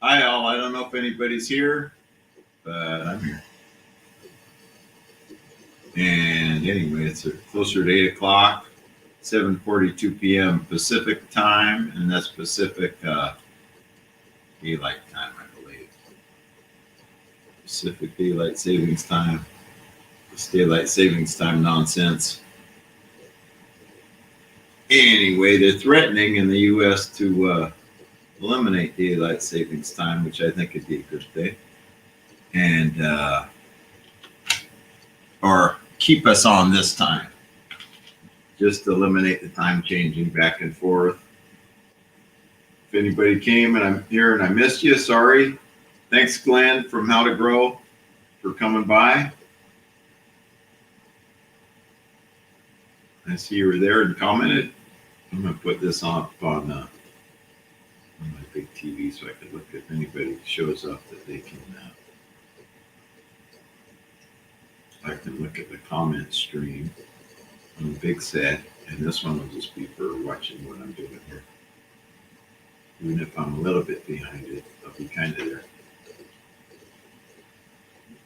Hi all, I don't know if anybody's here, but I'm here. And anyway, it's closer to 8 o'clock, 7:42 p.m. Pacific time, and that's Pacific Daylight Time, I believe. Pacific Daylight Savings Time. This Daylight Savings Time nonsense. Anyway, they're threatening in the U.S. to eliminate Daylight Savings Time, which I think would be a good thing. And or keep us on this time. Just eliminate the time changing back and forth. If anybody came and I'm here and I missed you, sorry. Thanks, Glenn from How to Grow, for coming by. I see you were there and commented. I'm going to put this up on my big TV so I can look if anybody shows up that they can. I can look at the comment stream on the big set, and this one will just be for watching what I'm doing here. Even if I'm a little bit behind it, I'll be kind of there.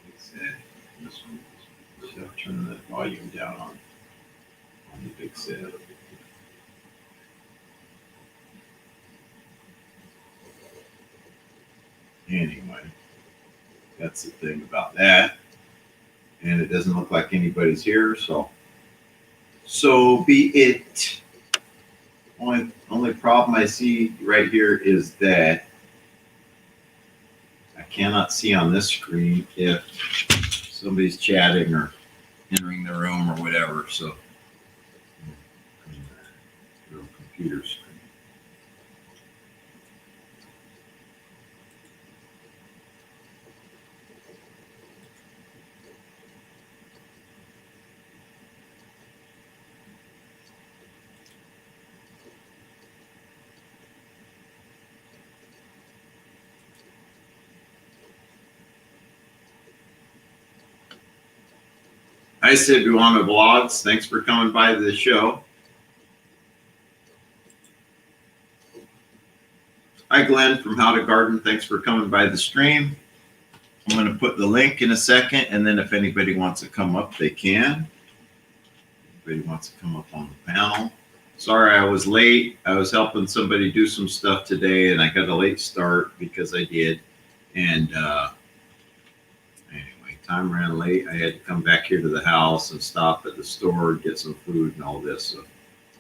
Big set. This one, just have to turn the volume down on the big set. Anyway, that's the thing about that. And it doesn't look like anybody's here, so be it. Only problem I see right here is that I cannot see on this screen if somebody's chatting or entering the room or whatever. So, little computer screen. Hi, Cebuana Vlogs. Thanks for coming by the show. Hi, Glenn from How to Garden. Thanks for coming by the stream. I'm going to put the link in a second, and then if anybody wants to come up, they can. Anybody wants to come up on the panel. Sorry, I was late. I was helping somebody do some stuff today, and I got a late start because I did. And anyway, time ran late. I had to come back here to the house and stop at the store, get some food and all this. So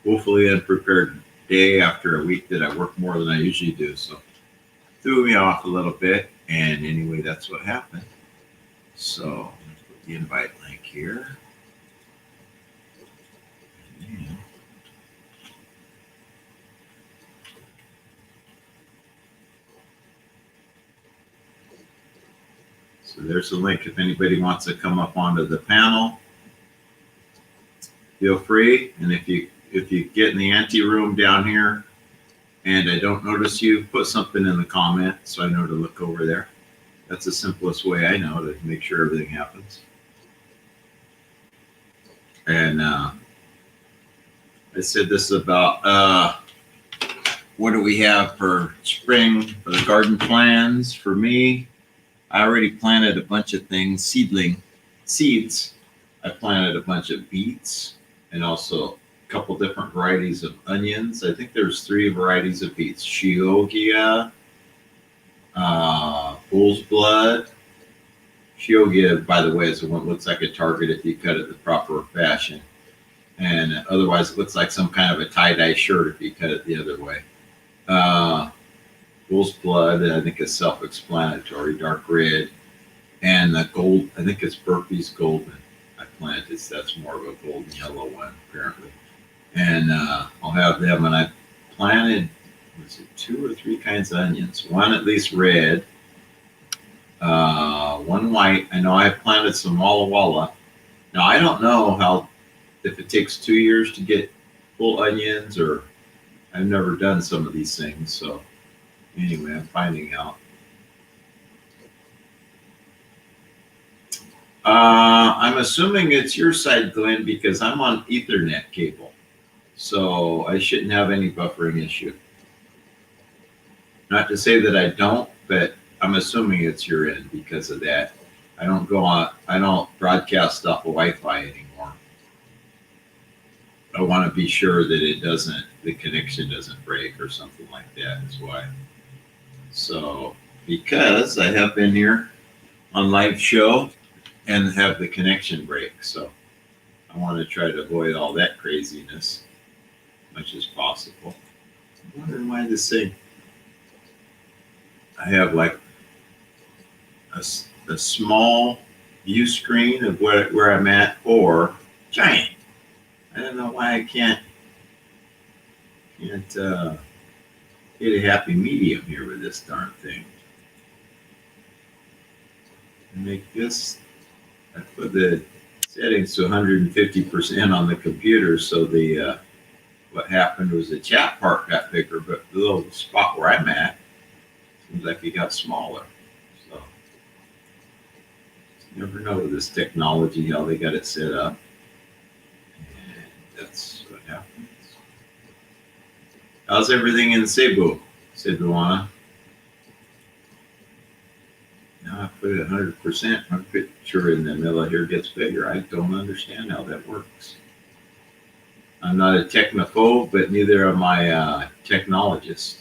hopefully an unprepared day after a week that I work more than I usually do. So threw me off a little bit. And anyway, that's what happened. So put the invite link here. Yeah. So there's a link if anybody wants to come up onto the panel. Feel free. And if you get in the ante room down here and I don't notice you, put something in the comment so I know to look over there. That's the simplest way I know to make sure everything happens. And I said this about what do we have for spring for the garden plans for me. I already planted a bunch of things, seeds. I planted a bunch of beets and also a couple different varieties of onions. I think there's 3 varieties of beets. Chioggia, bull's blood. Chioggia, by the way, is the one that looks like a target if you cut it the proper fashion. And otherwise it looks like some kind of a tie-dye shirt if you cut it the other way. Bull's blood, I think, is self-explanatory, dark red. And the gold, I think it's Burpee's golden. I planted, that's more of a golden yellow one, apparently. And I'll have them, and I planted, was it 2 or 3 kinds of onions? One at least red, one white. I know I have planted some Walla Walla. Now, I don't know if it takes 2 years to get full onions, or I've never done some of these things, so anyway, I'm finding out. I'm assuming it's your side, Glenn, because I'm on Ethernet cable. So I shouldn't have any buffering issue. Not to say that I don't, but I'm assuming it's your end because of that. I don't broadcast off of Wi-Fi anymore. I want to be sure that the connection doesn't break or something like that is why. So, because I have been here on live show and have the connection break. So I want to try to avoid all that craziness as much as possible. I'm wondering why this thing, I have like a small view screen of where I'm at or giant. I don't know why I can't get a happy medium here with this darn thing. And make this, I put the settings to 150% on the computer, so the what happened was the chat part got bigger, but the little spot where I'm at seems like it got smaller. So you never know with this technology how they got it set up. And that's what happens. How's everything in Cebu, Cebuana? Now I put it 100%. My picture in the middle here gets bigger. I don't understand how that works. I'm not a technophobe, but neither am I a technologist.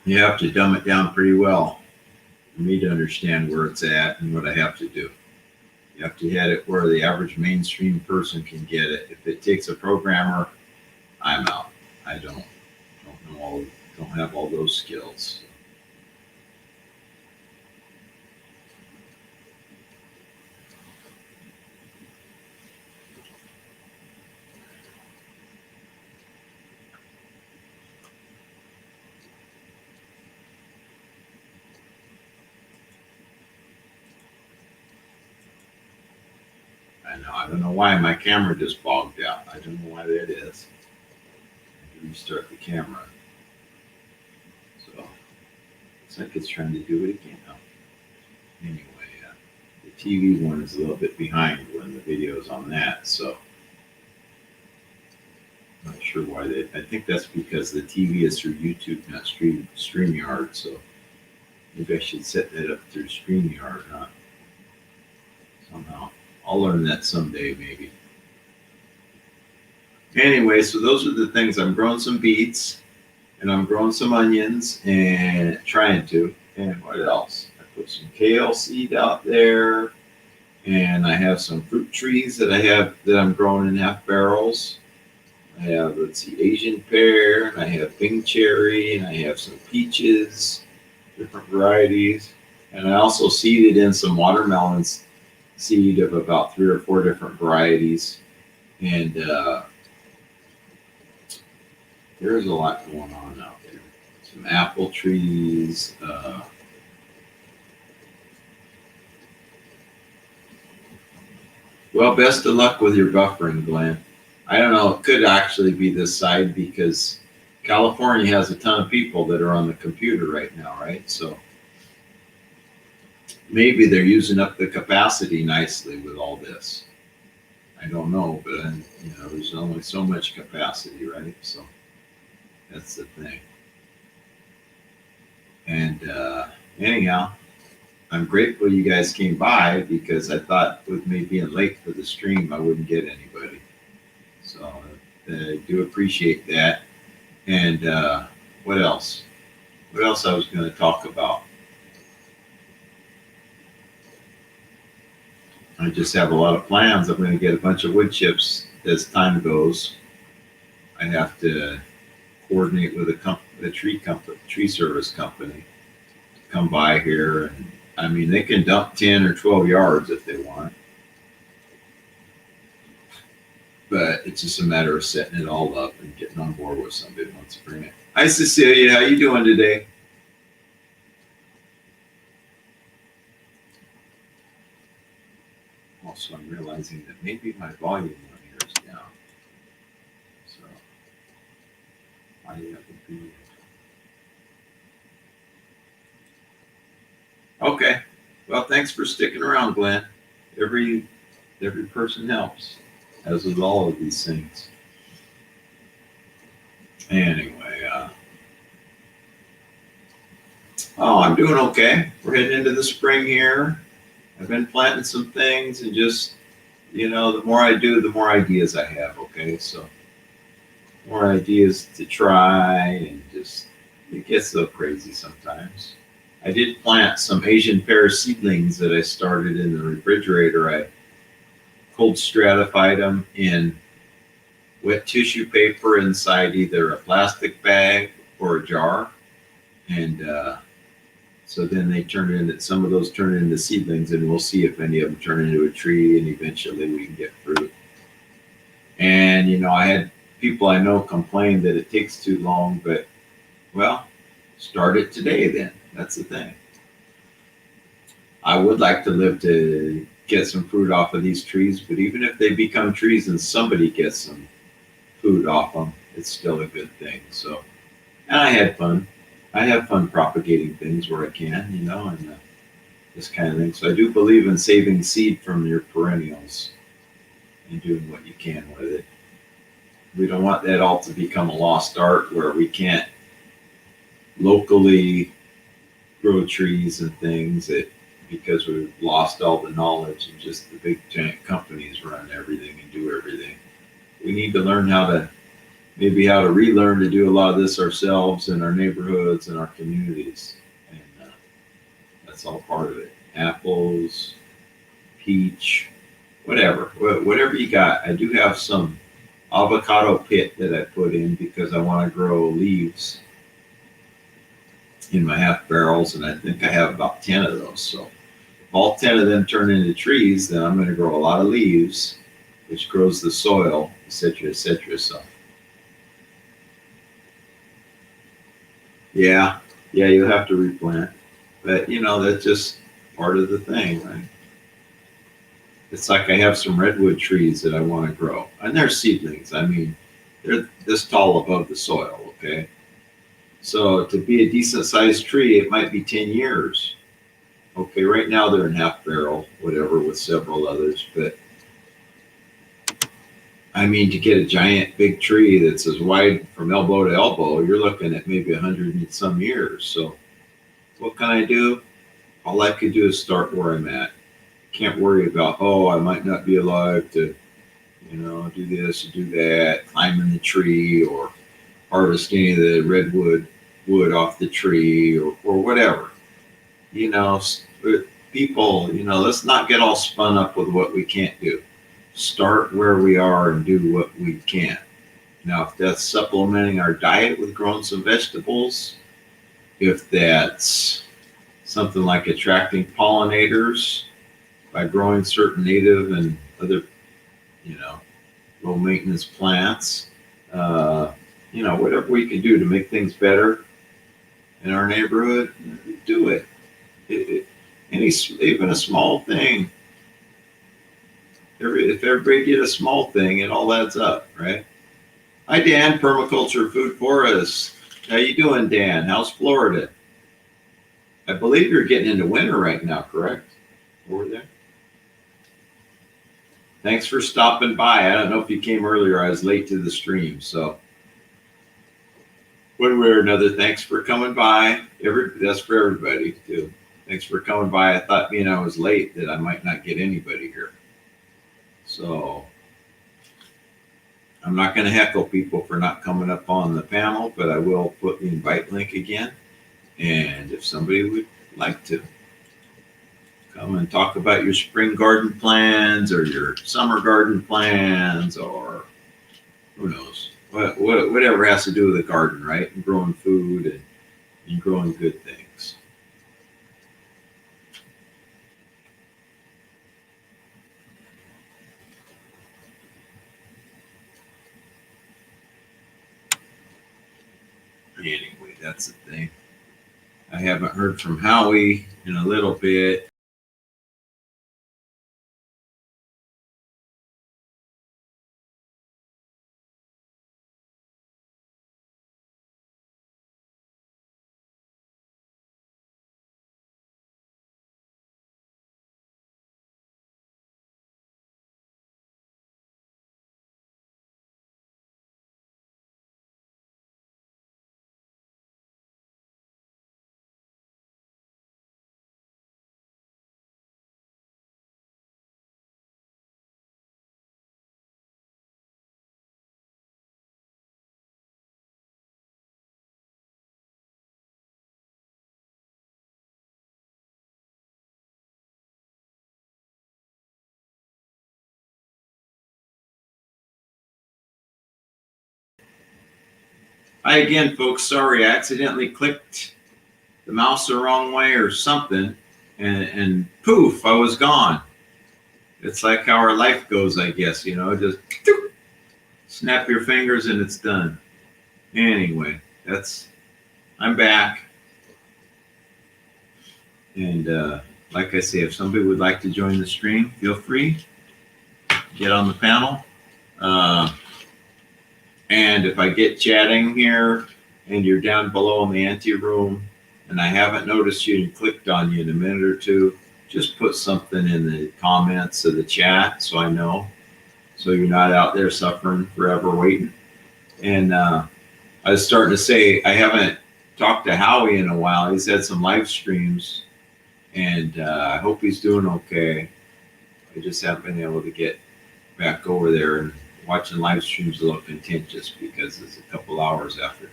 You have to dumb it down pretty well for me to understand where it's at and what I have to do. You have to hit it where the average mainstream person can get it. If it takes a programmer, I'm out. I don't have all those skills. I don't know why my camera just bogged out. I don't know why that is. I have to restart the camera. So it's like it's trying to do it again. Anyway, the TV one is a little bit behind when the video's on that, so I'm not sure why they. I think that's because the TV is through YouTube, not StreamYard. So maybe I should set that up through StreamYard, huh? Somehow. I'll learn that someday, maybe. Anyway, so those are the things. I'm growing some beets, and I'm growing some onions, and trying to. And what else? I put some kale seed out there, and I have some fruit trees that I'm growing in half barrels. I have, let's see, Asian pear, and I have pink cherry, and I have some peaches, different varieties. And I also seeded in some watermelons seed of about 3 or 4 different varieties. And there's a lot going on out there. Some apple trees. Well, best of luck with your buffering, Glenn. I don't know, it could actually be this side because California has a ton of people that are on the computer right now, right? So maybe they're using up the capacity nicely with all this. I don't know, but there's only so much capacity, right? So that's the thing. And anyhow, I'm grateful you guys came by because I thought with me being late for the stream, I wouldn't get anybody. So I do appreciate that. And what else? What else I was going to talk about? I just have a lot of plans. I'm going to get a bunch of wood chips as time goes. I have to coordinate with a tree service company to come by here. And I mean, they can dump 10 or 12 yards if they want. But it's just a matter of setting it all up and getting on board with somebody who wants to bring it. Hi, Cecilia. How you doing today? Also, I'm realizing that maybe my volume on here is down. So, why do you have to be? Okay. Well, thanks for sticking around, Glenn. Every person helps, as with all of these things. Anyway, oh, I'm doing okay. We're heading into the spring here. I've been planting some things and just, the more I do, the more ideas I have. Okay, so more ideas to try and just, it gets so crazy sometimes. I did plant some Asian pear seedlings that I started in the refrigerator. I cold stratified them in wet tissue paper inside either a plastic bag or a jar. And so then they turn into, some of those turn into seedlings, and we'll see if any of them turn into a tree, and eventually we can get fruit. And, I had people I know complain that it takes too long, but well, start it today then. That's the thing. I would like to live to get some fruit off of these trees, but even if they become trees and somebody gets some food off them, it's still a good thing. So, and I had fun. I have fun propagating things where I can, and this kind of thing. So I do believe in saving seed from your perennials and doing what you can with it. We don't want that all to become a lost art where we can't locally grow trees and things because we've lost all the knowledge and just the big giant companies run everything and do everything. We need to learn how to relearn to do a lot of this ourselves in our neighborhoods and our communities. And that's all part of it. Apples, peach, whatever you got. I do have some avocado pit that I put in because I want to grow leaves in my half barrels, and I think I have about 10 of those. So if all 10 of them turn into trees, then I'm going to grow a lot of leaves, which grows the soil, et cetera, et cetera. So yeah, you'll have to replant. But that's just part of the thing, right? It's like I have some redwood trees that I want to grow. And they're seedlings. I mean, they're this tall above the soil, okay? So to be a decent sized tree, it might be 10 years. Okay, right now they're in half barrel, whatever, with several others. But I mean, to get a giant big tree that's as wide from elbow to elbow, you're looking at maybe 100 and some years. So what can I do? All I could do is start where I'm at. Can't worry about, oh, I might not be alive to, do this or do that, climb in the tree or harvest any of the redwood wood off the tree or whatever. You know, people, let's not get all spun up with what we can't do. Start where we are and do what we can. Now, if that's supplementing our diet with growing some vegetables, if that's something like attracting pollinators by growing certain native and other, low maintenance plants, whatever we can do to make things better in our neighborhood, do it. Even a small thing. If everybody did a small thing, it all adds up, right? Hi, Dan, Permaculture Food Forest. How you doing, Dan? How's Florida? I believe you're getting into winter right now, correct? Over there? Thanks for stopping by. I don't know if you came earlier. I was late to the stream, so one way or another, thanks for coming by. That's for everybody, too. Thanks for coming by. I thought being I was late that I might not get anybody here. So I'm not going to heckle people for not coming up on the panel, but I will put the invite link again. And if somebody would like to come and talk about your spring garden plans or your summer garden plans or who knows, whatever has to do with the garden, right? And growing food and growing good things. Anyway, that's the thing. I haven't heard from Howie in a little bit. Hi again, folks. Sorry, I accidentally clicked the mouse the wrong way or something, and poof, I was gone. It's like how our life goes, I guess, just snap your fingers and it's done. Anyway, I'm back. And like I say, if somebody would like to join the stream, feel free. Get on the panel. And if I get chatting here and you're down below in the ante room and I haven't noticed you and clicked on you in a minute or two, just put something in the comments of the chat so I know, so you're not out there suffering forever waiting. And I was starting to say, I haven't talked to Howie in a while. He's had some live streams, and I hope he's doing okay. I just haven't been able to get back over there, and watching live streams a little contentious because it's a couple hours after.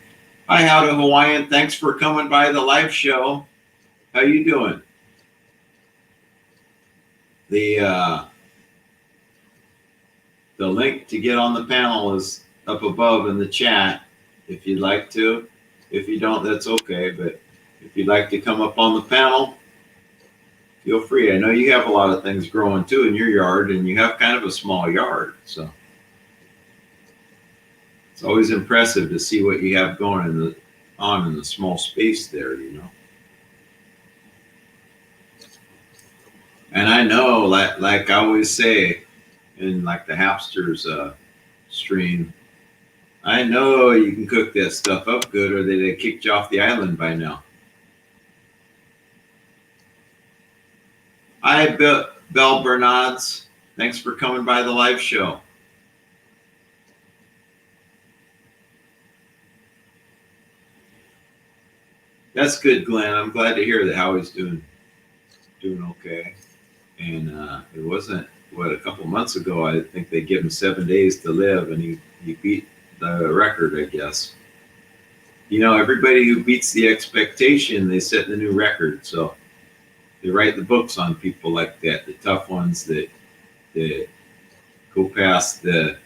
Hi, howdy Hawaiian. Thanks for coming by the live show. How you doing? The link to get on the panel is up above in the chat if you'd like to. If you don't, that's okay. But if you'd like to come up on the panel, feel free. I know you have a lot of things growing too in your yard, and you have kind of a small yard. So it's always impressive to see what you have going on in the small space there, And I know, like I always say, in like the Hapsters stream, I know you can cook that stuff up good, or they'd have kicked you off the island by now. Hi, Belle Bernards. Thanks for coming by the live show. That's good, Glenn. I'm glad to hear that Howie's doing okay. And it wasn't, a couple months ago, I think they give him 7 days to live, and he beat the record, I guess. Everybody who beats the expectation, they set the new record. So they write the books on people like that, the tough ones that go past the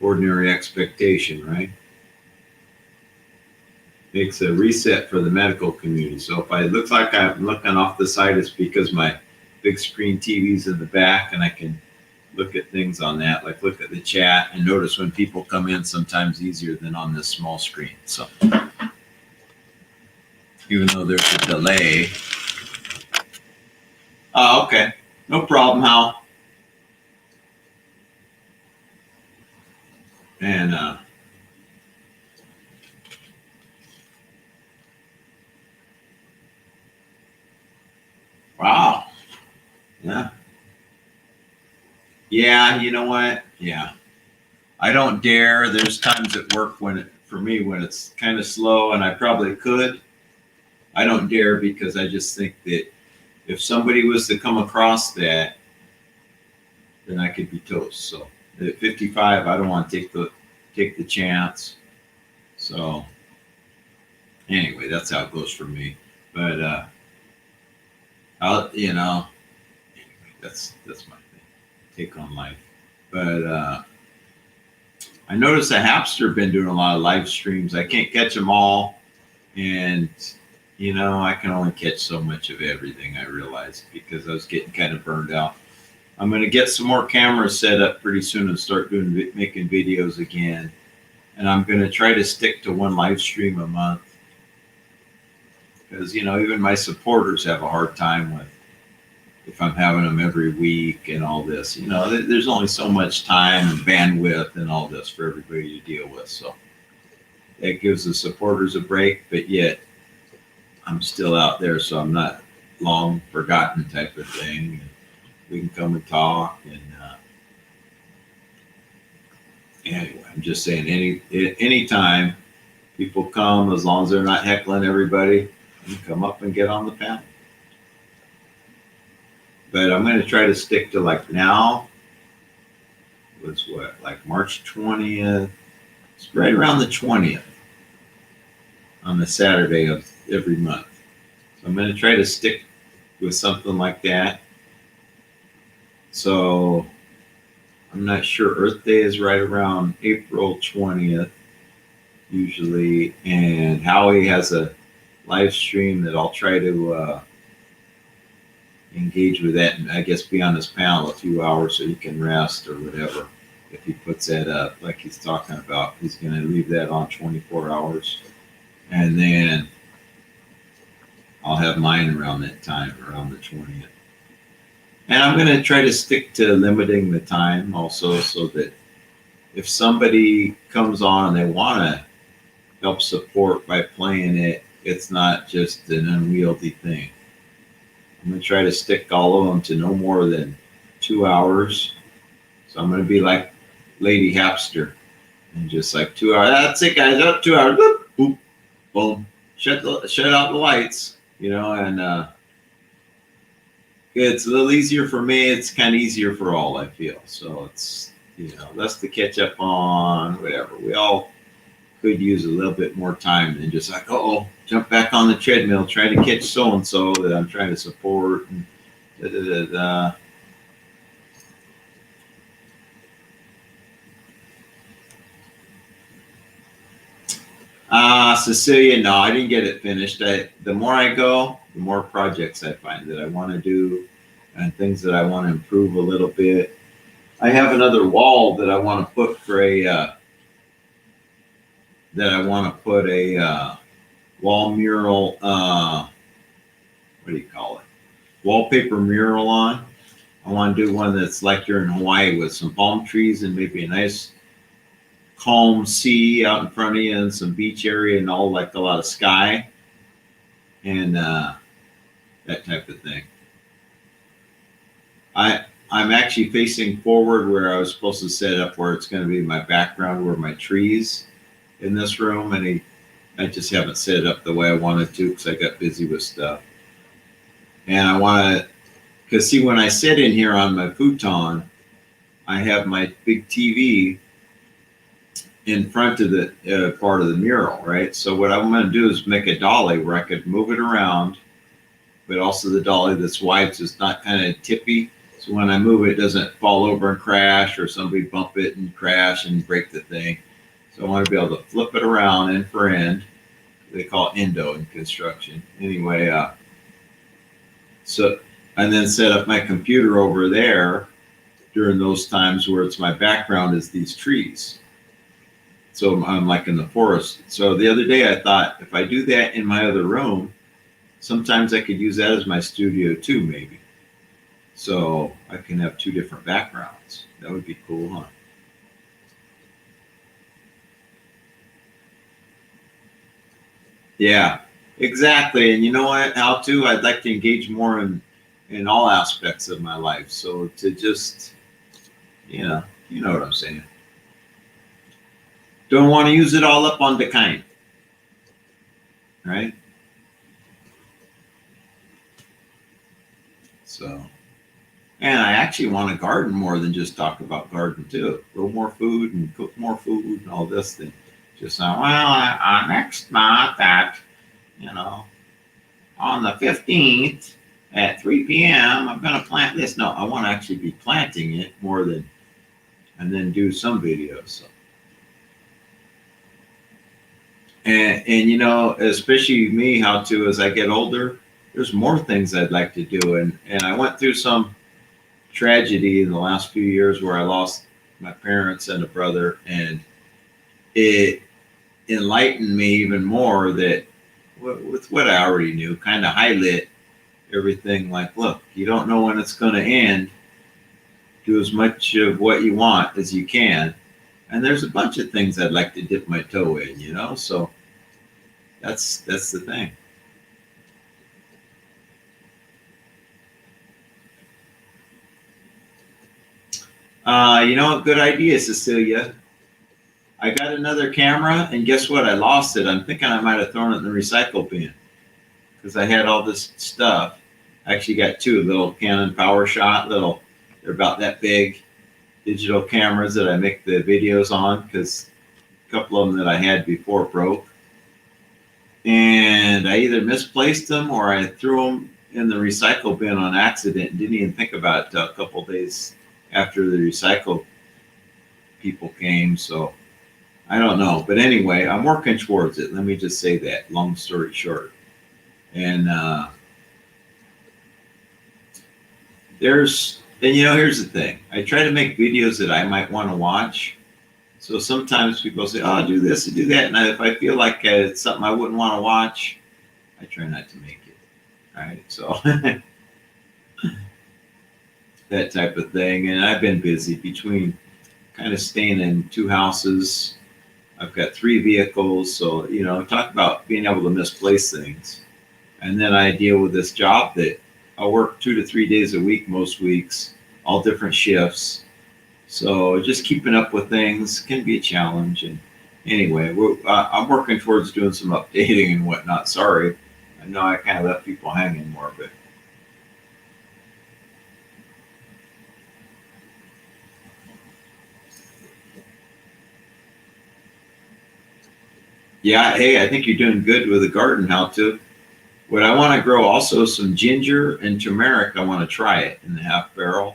ordinary expectation, right? Makes a reset for the medical community. So if it looks like I'm looking off the side, it's because my big screen TV's in the back and I can look at things on that, like look at the chat and notice when people come in, sometimes easier than on this small screen. So even though there's a delay. Oh, okay. No problem, Hal. And wow. Yeah. Yeah, you know what? Yeah. I don't dare. There's times at work for me when it's kind of slow and I probably could. I don't dare because I just think that if somebody was to come across that, then I could be toast. So at 55, I don't want to take the chance. So anyway, that's how it goes for me. But anyway, that's my thing. Take on life. But I noticed that Hapster been doing a lot of live streams. I can't catch them all, and I can only catch so much of everything, I realized, because I was getting kind of burned out. I'm going to get some more cameras set up pretty soon and start making videos again. And I'm going to try to stick to one live stream a month. Because, even my supporters have a hard time with if I'm having them every week and all this. There's only so much time and bandwidth and all this for everybody to deal with. So that gives the supporters a break, but yet I'm still out there, so I'm not long forgotten type of thing. We can come and talk, and anyway, I'm just saying, anytime people come, as long as they're not heckling everybody, you come up and get on the panel. But I'm going to try to stick to like now. Was like March 20th? It's right around the 20th on the Saturday of every month. So I'm going to try to stick with something like that. So I'm not sure. Earth Day is right around April 20th. usually, and Howie has a live stream that I'll try to engage with that, and I guess be on his panel a few hours so he can rest or whatever. If he puts that up, like he's talking about, he's going to leave that on 24 hours, and then I'll have mine around that time, around the 20th. And I'm going to try to stick to limiting the time also, so that if somebody comes on and they want to help support by playing it, it's not just an unwieldy thing. I'm going to try to stick all of them to no more than 2 hours. So I'm going to be like Lady Hapster and just like 2 hours. That's it, guys. Up 2 hours. Boop, boop, boom. Shut out the lights, and it's a little easier for me. It's kind of easier for all, I feel. So it's, less to catch up on, whatever. We all could use a little bit more time than just like, jump back on the treadmill, trying to catch so-and-so that I'm trying to support. And Cecilia, no, I didn't get it finished. The more I go, the more projects I find that I want to do and things that I want to improve a little bit. I have another wall that I want to put for a wall mural, what do you call it? Wallpaper mural on. I want to do one that's like you're in Hawaii with some palm trees and maybe a nice calm sea out in front of you and some beach area and all, like a lot of sky and that type of thing. I'm actually facing forward where I was supposed to set up where it's going to be my background, where my trees in this room, and I just haven't set it up the way I wanted to because I got busy with stuff. And I want to, because see, when I sit in here on my futon, I have my big TV in front of the part of the mural, right? So what I'm going to do is make a dolly where I could move it around, but also the dolly that's wide so it's not kind of tippy. So when I move it, it doesn't fall over and crash, or somebody bump it and crash and break the thing. So I want to be able to flip it around end for end. They call it endo in construction. Anyway, and then set up my computer over there during those times where it's my background is these trees. So I'm like in the forest. So the other day I thought if I do that in my other room, sometimes I could use that as my studio too, maybe. So I can have two different backgrounds. That would be cool, huh? Yeah, exactly. And you know what? How to? I'd like to engage more in all aspects of my life. So to just, you know what I'm saying. Don't want to use it all up on the kind, right? So, and I actually want to garden more than just talk about garden too. Grow more food and cook more food and all this thing. Just now, well, next month at, on the 15th at 3 p.m., I'm going to plant this. No, I want to actually be planting it more than, and then do some videos. So. And especially me, how to, as I get older, there's more things I'd like to do. And I went through some tragedy in the last few years where I lost my parents and a brother, and it enlightened me even more that with what I already knew, kind of highlight everything like, look, you don't know when it's going to end. Do as much of what you want as you can. And there's a bunch of things I'd like to dip my toe in, so that's the thing. Good idea, Cecilia. I got another camera, and guess what? I lost it. I'm thinking I might have thrown it in the recycle bin because I had all this stuff. I actually got two little Canon PowerShot, they're about that big digital cameras that I make the videos on because a couple of them that I had before broke. And I either misplaced them or I threw them in the recycle bin on accident and didn't even think about it till a couple of days after the recycle people came. So I don't know. But anyway, I'm working towards it. Let me just say that, long story short. And here's the thing. I try to make videos that I might want to watch. So sometimes people say, oh, do this and do that. And if I feel like it's something I wouldn't want to watch, I try not to make it. All right. So that type of thing. And I've been busy between kind of staying in 2 houses. I've got 3 vehicles. So, talk about being able to misplace things. And then I deal with this job that I work 2 to 3 days a week, most weeks, all different shifts. So just keeping up with things can be a challenge. And anyway, I'm working towards doing some updating and whatnot. Sorry. I know I kind of left people hanging more, but yeah, hey, I think you're doing good with the garden, how to. What I want to grow also some ginger and turmeric. I want to try it in the half barrel.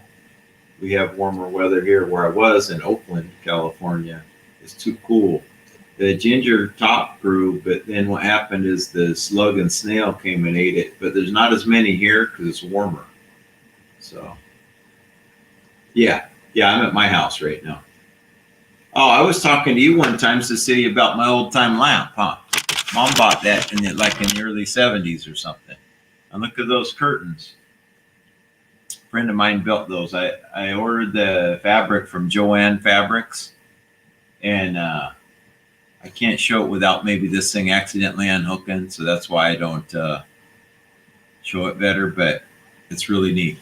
We have warmer weather here where I was in Oakland, California. It's too cool. The ginger top grew, but then what happened is the slug and snail came and ate it. But there's not as many here because it's warmer. So, yeah, I'm at my house right now. Oh, I was talking to you one time, Cecilia, about my old time lamp, huh? Mom bought that in the early 70s or something. And look at those curtains. A friend of mine built those. I ordered the fabric from Joanne Fabrics, and I can't show it without maybe this thing accidentally unhooking, so that's why I don't show it better, but it's really neat.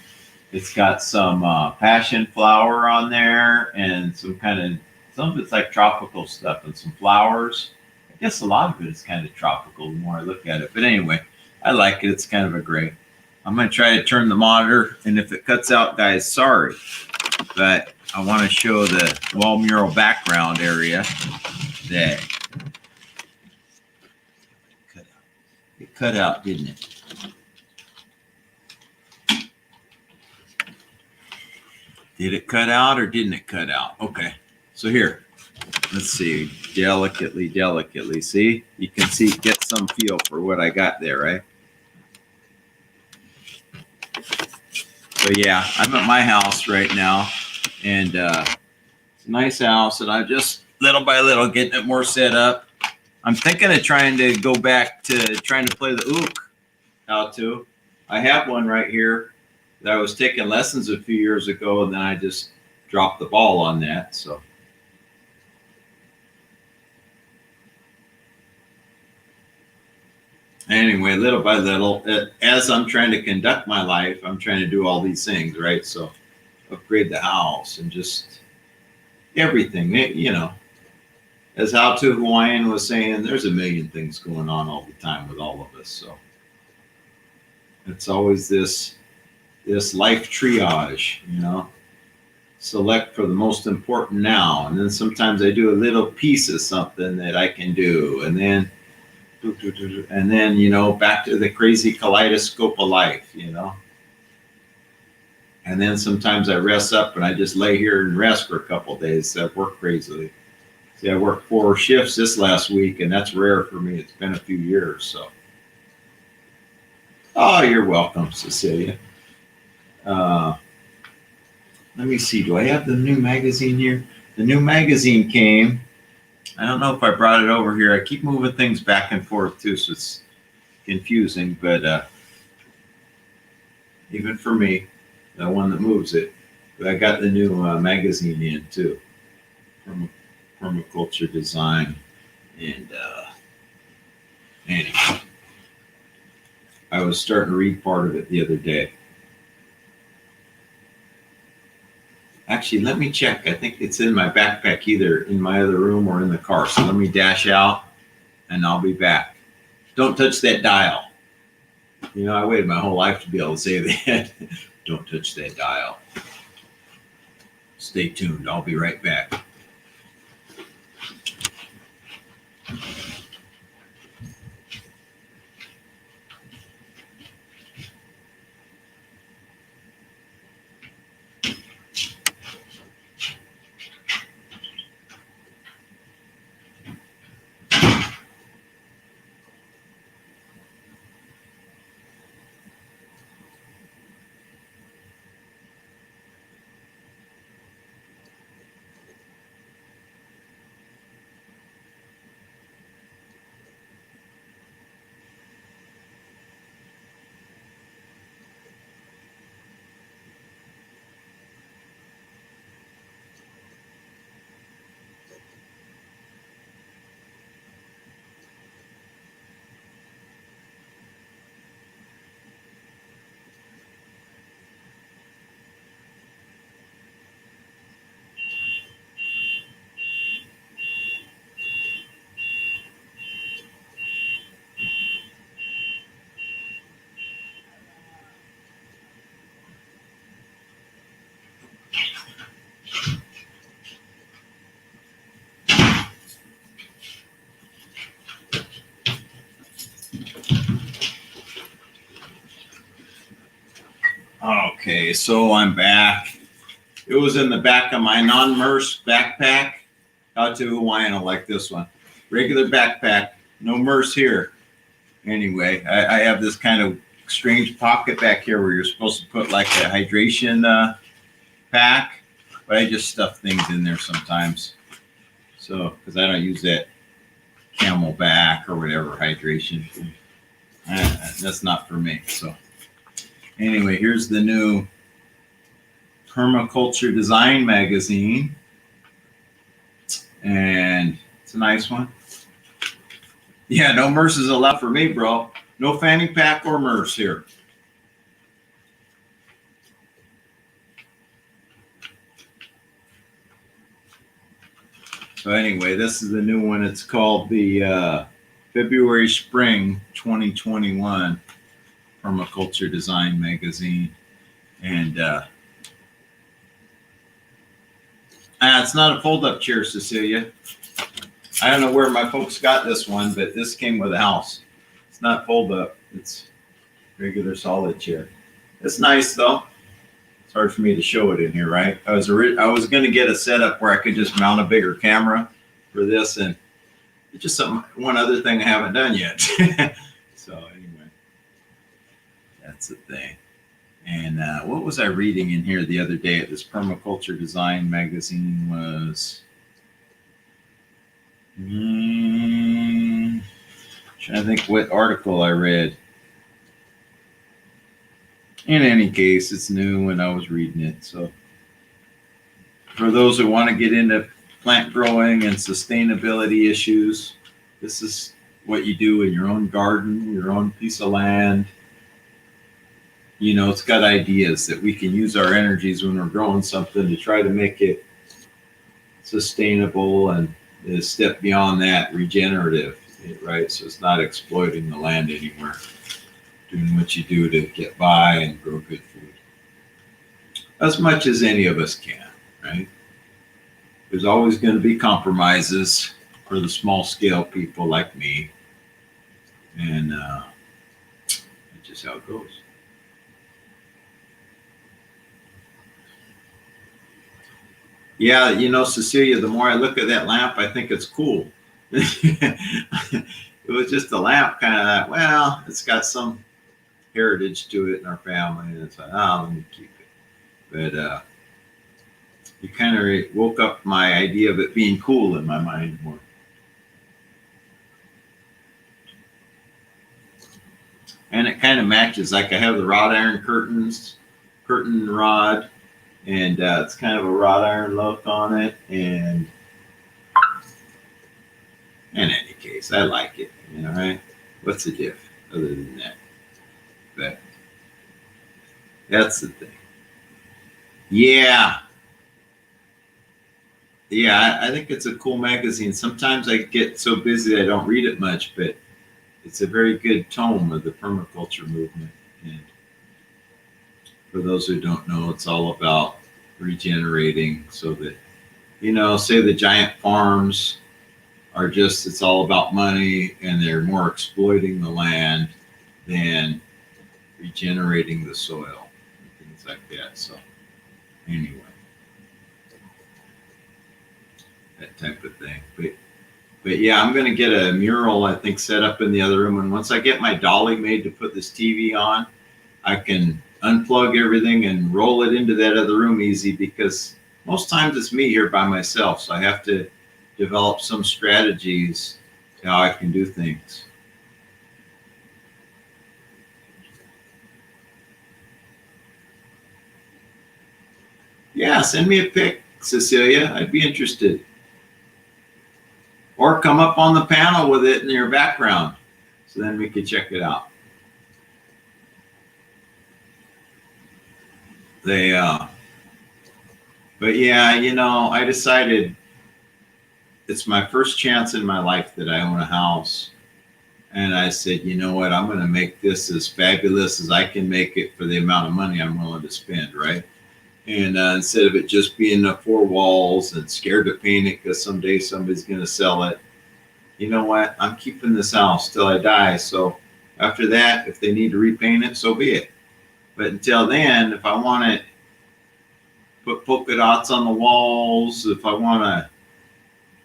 It's got some passion flower on there and some of it's like tropical stuff and some flowers. I guess a lot of it is kind of tropical the more I look at it. But anyway, I like it. It's kind of a gray. I'm going to try to turn the monitor, and if it cuts out, guys, sorry. But I want to show the wall mural background area that it cut out, didn't it? Did it cut out or didn't it cut out? Okay. So here, let's see, delicately, see? You can get some feel for what I got there, right? So yeah, I'm at my house right now, and it's a nice house, and I'm just little by little getting it more set up. I'm thinking of trying to go back to trying to play the ook, how to. I have one right here that I was taking lessons a few years ago, and then I just dropped the ball on that, so. Anyway, little by little, as I'm trying to conduct my life, I'm trying to do all these things, right? So upgrade the house and just everything, as How To Hawaiian was saying, there's a million things going on all the time with all of us. So it's always this life triage, select for the most important now. And then sometimes I do a little piece of something that I can do. And then back to the crazy kaleidoscope of life, And then sometimes I rest up and I just lay here and rest for a couple of days. I work crazily. See, I worked 4 shifts this last week, and that's rare for me. It's been a few years, so. Oh, you're welcome, Cecilia. Let me see. Do I have the new magazine here? The new magazine came. I don't know if I brought it over here. I keep moving things back and forth too, so it's confusing. But even for me, the one that moves it. But I got the new magazine in too, from Permaculture Design, and anyway, I was starting to read part of it the other day. Actually, let me check. I think it's in my backpack, either in my other room or in the car. So let me dash out, and I'll be back. Don't touch that dial. I waited my whole life to be able to say that. Don't touch that dial. Stay tuned. I'll be right back. Okay, so I'm back. It was in the back of my non-MERS backpack. Out to Hawaiian, I like this one. Regular backpack, no MERS here. Anyway, I have this kind of strange pocket back here where you're supposed to put like a hydration pack, but I just stuff things in there sometimes. So, because I don't use that Camelback or whatever hydration. That's not for me. So, anyway, here's the new Permaculture Design magazine, and it's a nice one. Yeah, no MERS is allowed for me, bro. No fanny pack or MERS here. So anyway, this is the new one. It's called the February Spring 2021 Permaculture Design magazine, and it's not a fold-up chair, Cecilia. I don't know where my folks got this one, but this came with a house. It's not fold-up. It's regular solid chair. It's nice, though. It's hard for me to show it in here, right? I was going to get a setup where I could just mount a bigger camera for this, and it's just one other thing I haven't done yet. So anyway, that's the thing. And what was I reading in here the other day at this Permaculture Design magazine was... trying to think what article I read. In any case, it's new and I was reading it. So for those who want to get into plant growing and sustainability issues, this is what you do in your own garden, your own piece of land. You know, it's got ideas that we can use our energies when we're growing something to try to make it sustainable, and a step beyond that, regenerative, right? So it's not exploiting the land anymore. Doing what you do to get by and grow good food. As much as any of us can, right? There's always going to be compromises for the small scale people like me. And that's just how it goes. Yeah, you know, Cecilia, the more I look at that lamp, I think it's cool. It was just a lamp, kind of that, well, it's got some heritage to it in our family. And it's like, oh, let me keep it. But you kind of woke up my idea of it being cool in my mind more. And it kind of matches. Like I have the wrought iron curtain rod. And it's kind of a wrought iron look on it. And in any case, I like it. You know, right? What's the diff other than that? But that's the thing. Yeah. Yeah, I think it's a cool magazine. Sometimes I get so busy I don't read it much, but it's a very good tome of the permaculture movement. And for those who don't know, it's all about regenerating so that, you know, say the giant farms are just, it's all about money and they're more exploiting the land than regenerating the soil and things like that. So anyway, that type of thing. But yeah, I'm going to get a mural, I think, set up in the other room. And once I get my dolly made to put this TV on, I can unplug everything and roll it into that other room easy, because most times it's me here by myself. So I have to develop some strategies to how I can do things. Yeah, send me a pic, Cecilia. I'd be interested. Or come up on the panel with it in your background, so then we could check it out. But yeah, you know, I decided it's my first chance in my life that I own a house. And I said, you know what, I'm going to make this as fabulous as I can make it for the amount of money I'm willing to spend, right? And instead of it just being the four walls and scared to paint it because someday somebody's going to sell it, you know what, I'm keeping this house till I die. So after that, if they need to repaint it, so be it. But until then, if I want to put polka dots on the walls, if I want to,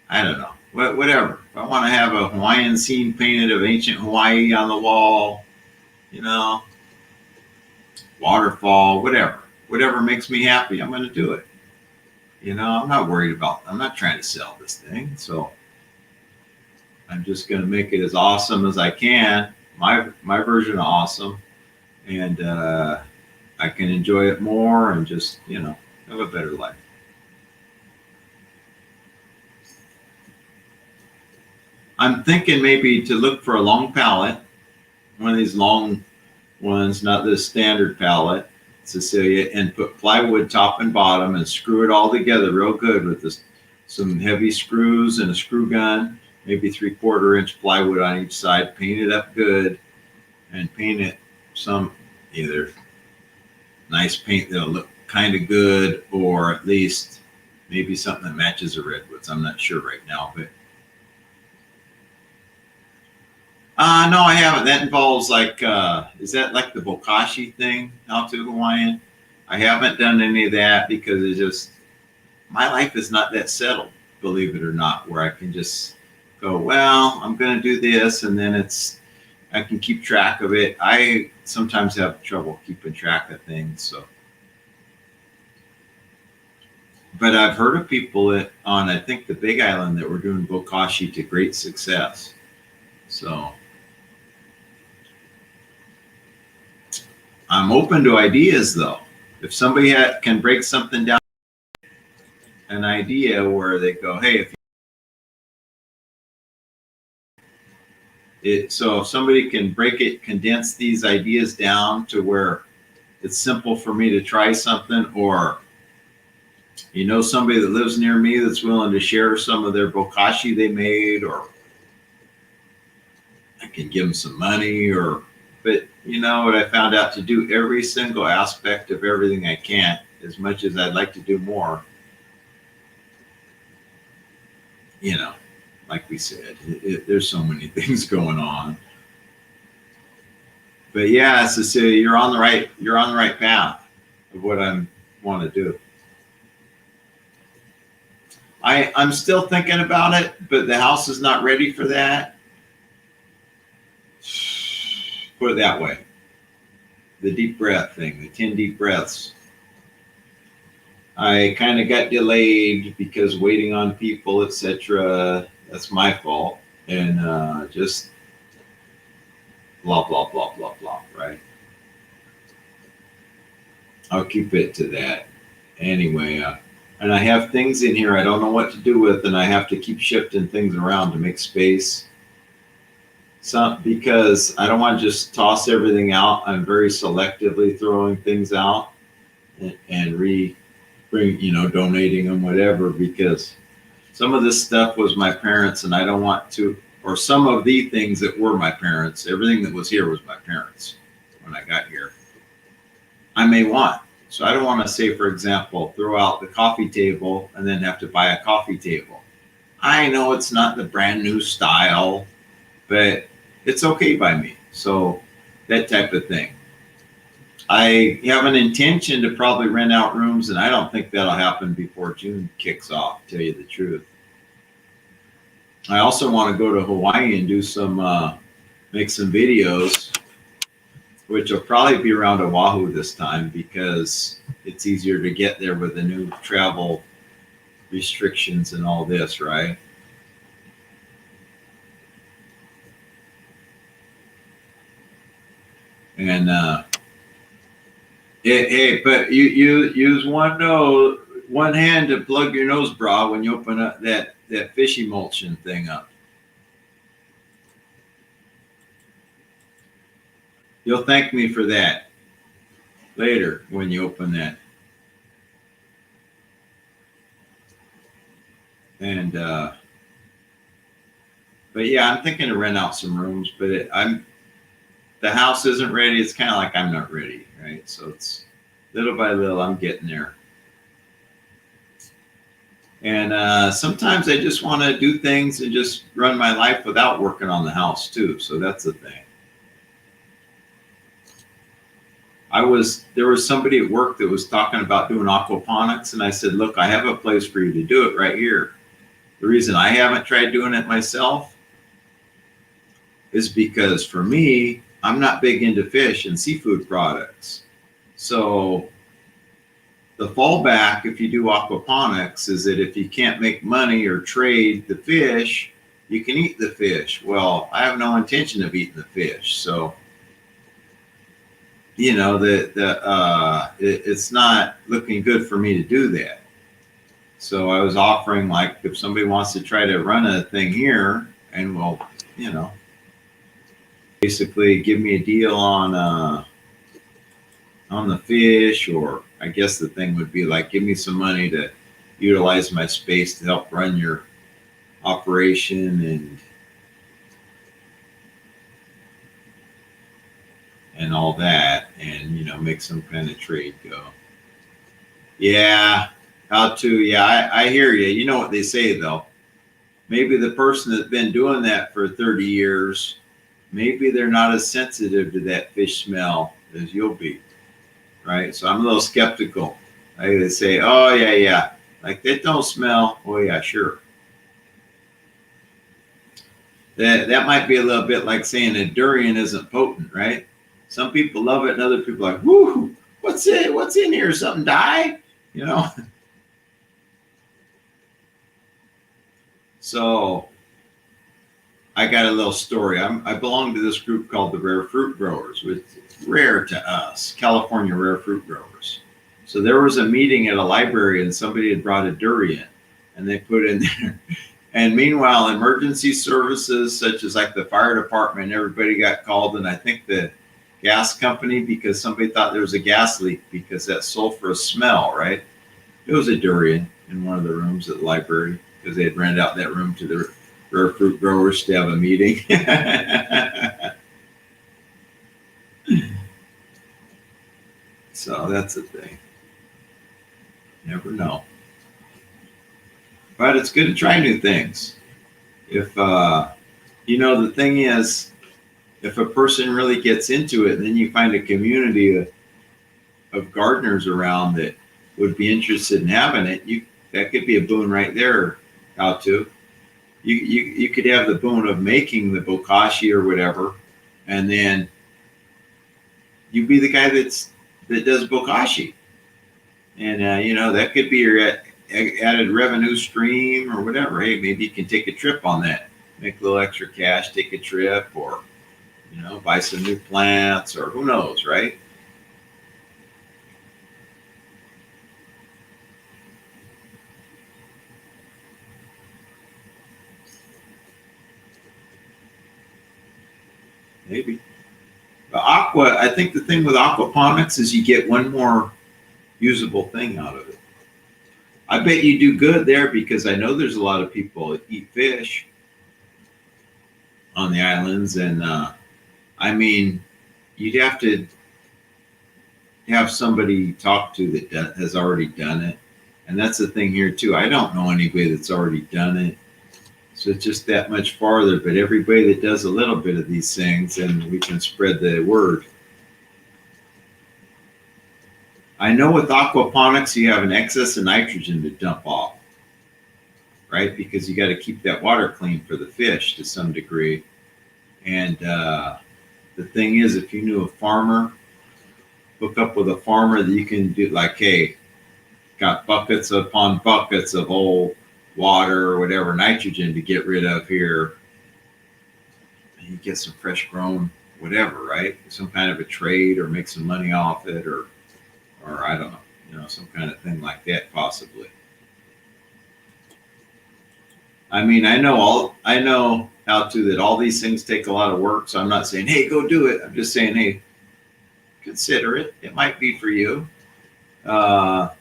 I don't know, whatever. If I want to have a Hawaiian scene painted of ancient Hawaii on the wall, you know, waterfall, whatever makes me happy, I'm going to do it. You know, I'm not worried about, I'm not trying to sell this thing. So I'm just going to make it as awesome as I can. My version of awesome. And I can enjoy it more and just, you know, have a better life. I'm thinking maybe to look for a long pallet, one of these long ones, not this standard pallet, Cecilia, and put plywood top and bottom and screw it all together real good with this, some heavy screws and a screw gun, maybe 3/4 inch plywood on each side, paint it up good and paint it some either nice paint that'll look kind of good, or at least maybe something that matches the redwoods. I'm not sure right now, but no, I haven't. That involves like, is that like the bokashi thing out to Hawaiian? I haven't done any of that because it's just, my life is not that settled, believe it or not, where I can just go, well, I'm going to do this. And then I can keep track of it. I sometimes have trouble keeping track of things. So, but I've heard of people on, I think, the Big Island that were doing bokashi to great success. So I'm open to ideas, though. If somebody can break something down, an idea where they go, hey, so if somebody can break it, condense these ideas down to where it's simple for me to try something, or you know, somebody that lives near me that's willing to share some of their bokashi they made, or I can give them some money, but you know what I found out, to do every single aspect of everything I can, as much as I'd like to do more, you know, like we said, there's so many things going on. But yeah, Cecilia, you're on the right path of what I want to do. I'm still thinking about it, but the house is not ready for that. Put it that way. The deep breath thing, the 10 deep breaths. I kind of got delayed because waiting on people, etc. That's my fault. And just blah, blah, blah, blah, blah, right? I'll keep it to that. Anyway, and I have things in here I don't know what to do with, and I have to keep shifting things around to make space. Because I don't want to just toss everything out. I'm very selectively throwing things out and donating them, whatever, because some of this stuff was my parents, and I don't want to, or some of the things that were my parents, everything that was here was my parents when I got here, I may want. So I don't want to say, for example, throw out the coffee table and then have to buy a coffee table. I know it's not the brand new style, but it's okay by me. So that type of thing. I have an intention to probably rent out rooms, and I don't think that'll happen before June kicks off, to tell you the truth. I also want to go to Hawaii and do make some videos, which will probably be around Oahu this time because it's easier to get there with the new travel restrictions and all this, right? And hey, but you use one hand to plug your nose bra when you open up that fish emulsion thing up. You'll thank me for that later when you open that. And but yeah, I'm thinking to rent out some rooms, but the house isn't ready. It's kind of like I'm not ready, right? So it's little by little, I'm getting there. And sometimes I just want to do things and just run my life without working on the house too. So that's the thing. there was somebody at work that was talking about doing aquaponics, and I said, look, I have a place for you to do it right here. The reason I haven't tried doing it myself is because for me, I'm not big into fish and seafood products. So the fallback, if you do aquaponics, is that if you can't make money or trade the fish, you can eat the fish. Well, I have no intention of eating the fish. So, you know, it's not looking good for me to do that. So I was offering, like, if somebody wants to try to run a thing here and will, you know, basically give me a deal on the fish, or I guess the thing would be like, give me some money to utilize my space to help run your operation and all that, and, you know, make some kind of trade go. Yeah, I hear you. You know what they say though. Maybe the person that's been doing that for 30 years, maybe they're not as sensitive to that fish smell as you'll be. Right? So I'm a little skeptical. Like they say, oh yeah. Like, that don't smell. Oh yeah, sure. That might be a little bit like saying a durian isn't potent, right? Some people love it and other people are like, whoo, what's in here? Something die? You know? So I got a little story. I belong to this group called the Rare Fruit Growers, which is rare to us, California Rare Fruit Growers. So there was a meeting at a library and somebody had brought a durian and they put in there. And meanwhile, emergency services such as like the fire department, everybody got called, and I think the gas company, because somebody thought there was a gas leak because that sulfurous smell, right? It was a durian in one of the rooms at the library because they had rented out that room to the Rare Fruit Growers to have a meeting. So that's the thing. Never know. But it's good to try new things. If, you know, the thing is, if a person really gets into it, then you find a community of gardeners around that would be interested in having it. That could be a boon right there. How to. You could have the boon of making the bokashi or whatever, and then you be the guy that does bokashi, and you know, that could be your added revenue stream or whatever. Hey, maybe you can take a trip on that, make a little extra cash, take a trip, or, you know, buy some new plants, or who knows, right? Maybe. But I think the thing with aquaponics is you get one more usable thing out of it. I bet you do good there because I know there's a lot of people that eat fish on the islands, and I mean, you'd have to have somebody talk to that has already done it, and that's the thing here too. I don't know anybody that's already done it, so it's just that much farther. But everybody that does a little bit of these things, and we can spread the word. I know with aquaponics, you have an excess of nitrogen to dump off, right? Because you got to keep that water clean for the fish to some degree. And the thing is, if you knew a farmer, hook up with a farmer that you can do, like, hey, got buckets upon buckets of old water or whatever nitrogen to get rid of here, and you get some fresh grown whatever, right? Some kind of a trade, or make some money off it, or I don't know, you know, some kind of thing like that possibly. I mean, I know how to that all these things take a lot of work, so I'm not saying, hey, go do it. I'm just saying, hey, consider it. It might be for you. Oh,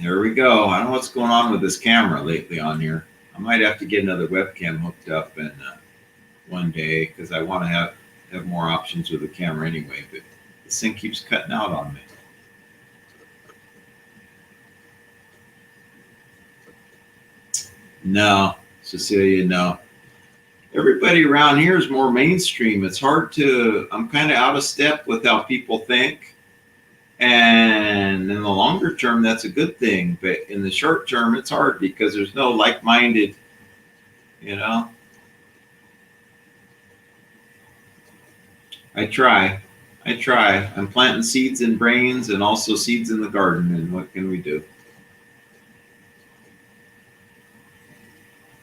there we go. I don't know what's going on with this camera lately on here. I might have to get another webcam hooked up and one day, because I want to have more options with the camera anyway, but this thing keeps cutting out on me. No, Cecilia, no. everybody around here is more mainstream. It's hard to, I'm kind of out of step with how people think. And in the longer term, that's a good thing. But in the short term, it's hard because there's no like-minded, you know. I try. I'm planting seeds in brains and also seeds in the garden. And what can we do?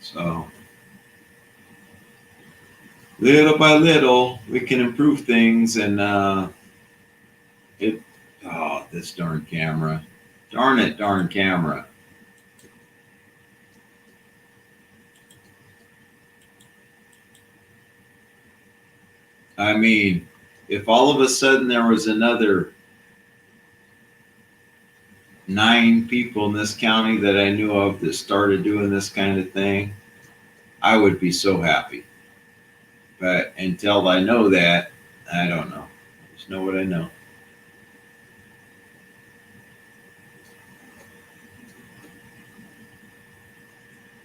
So little by little, we can improve things. And this darn camera. Darn it, darn camera. I mean, if all of a sudden there was another 9 people in this county that I knew of that started doing this kind of thing, I would be so happy. But until I know that, I don't know. I just know what I know.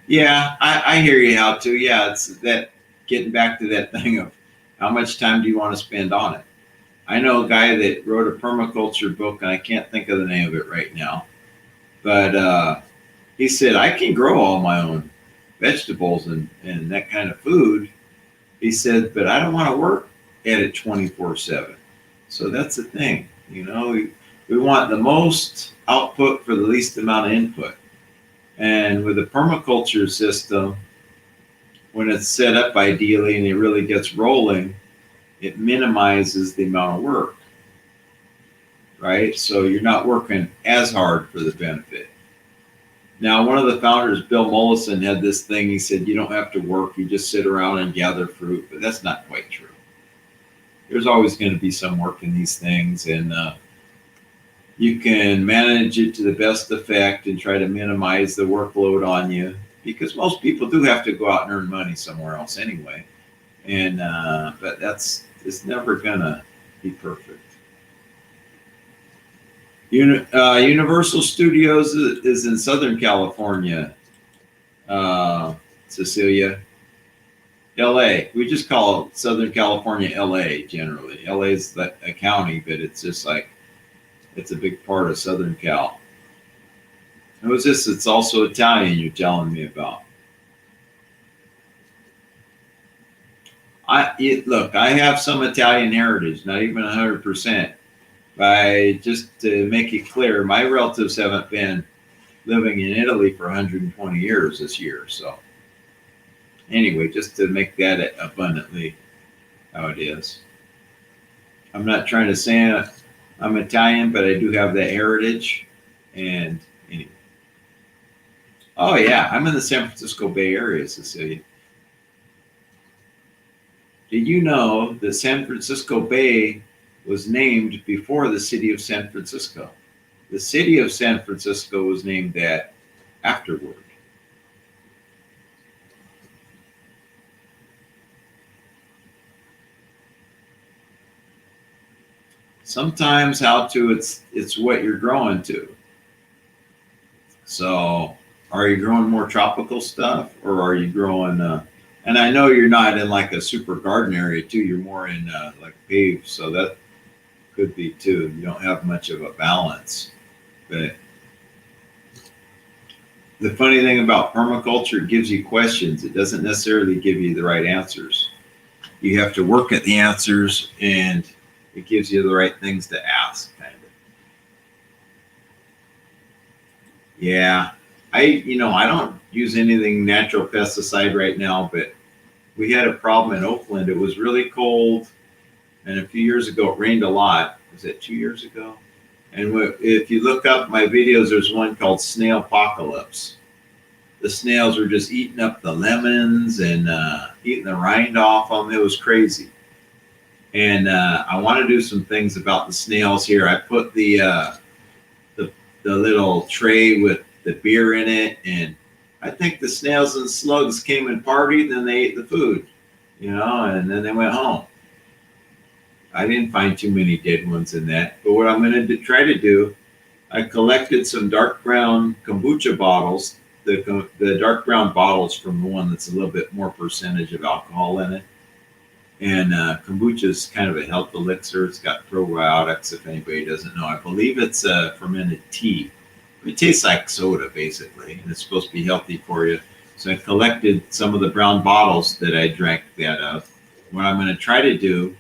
Yeah, I hear you how to. Yeah, it's that getting back to that thing of how much time do you want to spend on it? I know a guy that wrote a permaculture book, and I can't think of the name of it right now. But he said, I can grow all my own vegetables and that kind of food. He said, but I don't want to work at it 24/7. So that's the thing. You know, we want the most output for the least amount of input. And with a permaculture system, when it's set up ideally and it really gets rolling, it minimizes the amount of work, right? So you're not working as hard for the benefit. Now, one of the founders, Bill Mollison, had this thing. He said, you don't have to work. You just sit around and gather fruit. But that's not quite true. There's always going to be some work in these things. And you can manage it to the best effect and try to minimize the workload on you. Because most people do have to go out and earn money somewhere else anyway. And but it's never going to be perfect. Universal Studios is in Southern California, Cecilia. LA. We just call Southern California LA generally. LA is like a county, but it's just like, it's a big part of Southern Cal. It was this, it's also Italian you're telling me about. Look, I have some Italian heritage, not even 100%. Just to make it clear, my relatives haven't been living in Italy for 120 years this year. So anyway, just to make that abundantly how it is. I'm not trying to say I'm Italian, but I do have that heritage. And anyway. Oh yeah, I'm in the San Francisco Bay Area, Cecilia. Did you know that San Francisco Bay was named before the city of San Francisco? The city of San Francisco was named that afterward. Sometimes it's what you're growing to. So are you growing more tropical stuff, or are you growing and I know you're not in like a super garden area too, you're more in like paved, so that could be too. You don't have much of a balance. But the funny thing about permaculture, it gives you questions. It doesn't necessarily give you the right answers. You have to work at the answers, and it gives you the right things to ask, kind of. Yeah. I don't use anything natural pesticide right now, but we had a problem in Oakland. It was really cold, and a few years ago it rained a lot. Was it 2 years ago? And if you look up my videos, there's one called Snail Apocalypse. The snails were just eating up the lemons and eating the rind off them. It was crazy. And I want to do some things about the snails here. I put the little tray with the beer in it, and I think the snails and slugs came and partied, then they ate the food, and then they went home. I didn't find too many dead ones in that, but what I'm going to try to do, I collected some dark brown kombucha bottles the dark brown bottles from the one that's a little bit more percentage of alcohol in it. And kombucha is kind of a health elixir. It's got probiotics, if anybody doesn't know. I believe it's fermented tea. It tastes like soda, basically, and it's supposed to be healthy for you. So I collected some of the brown bottles that I drank that of. What I'm going to try to do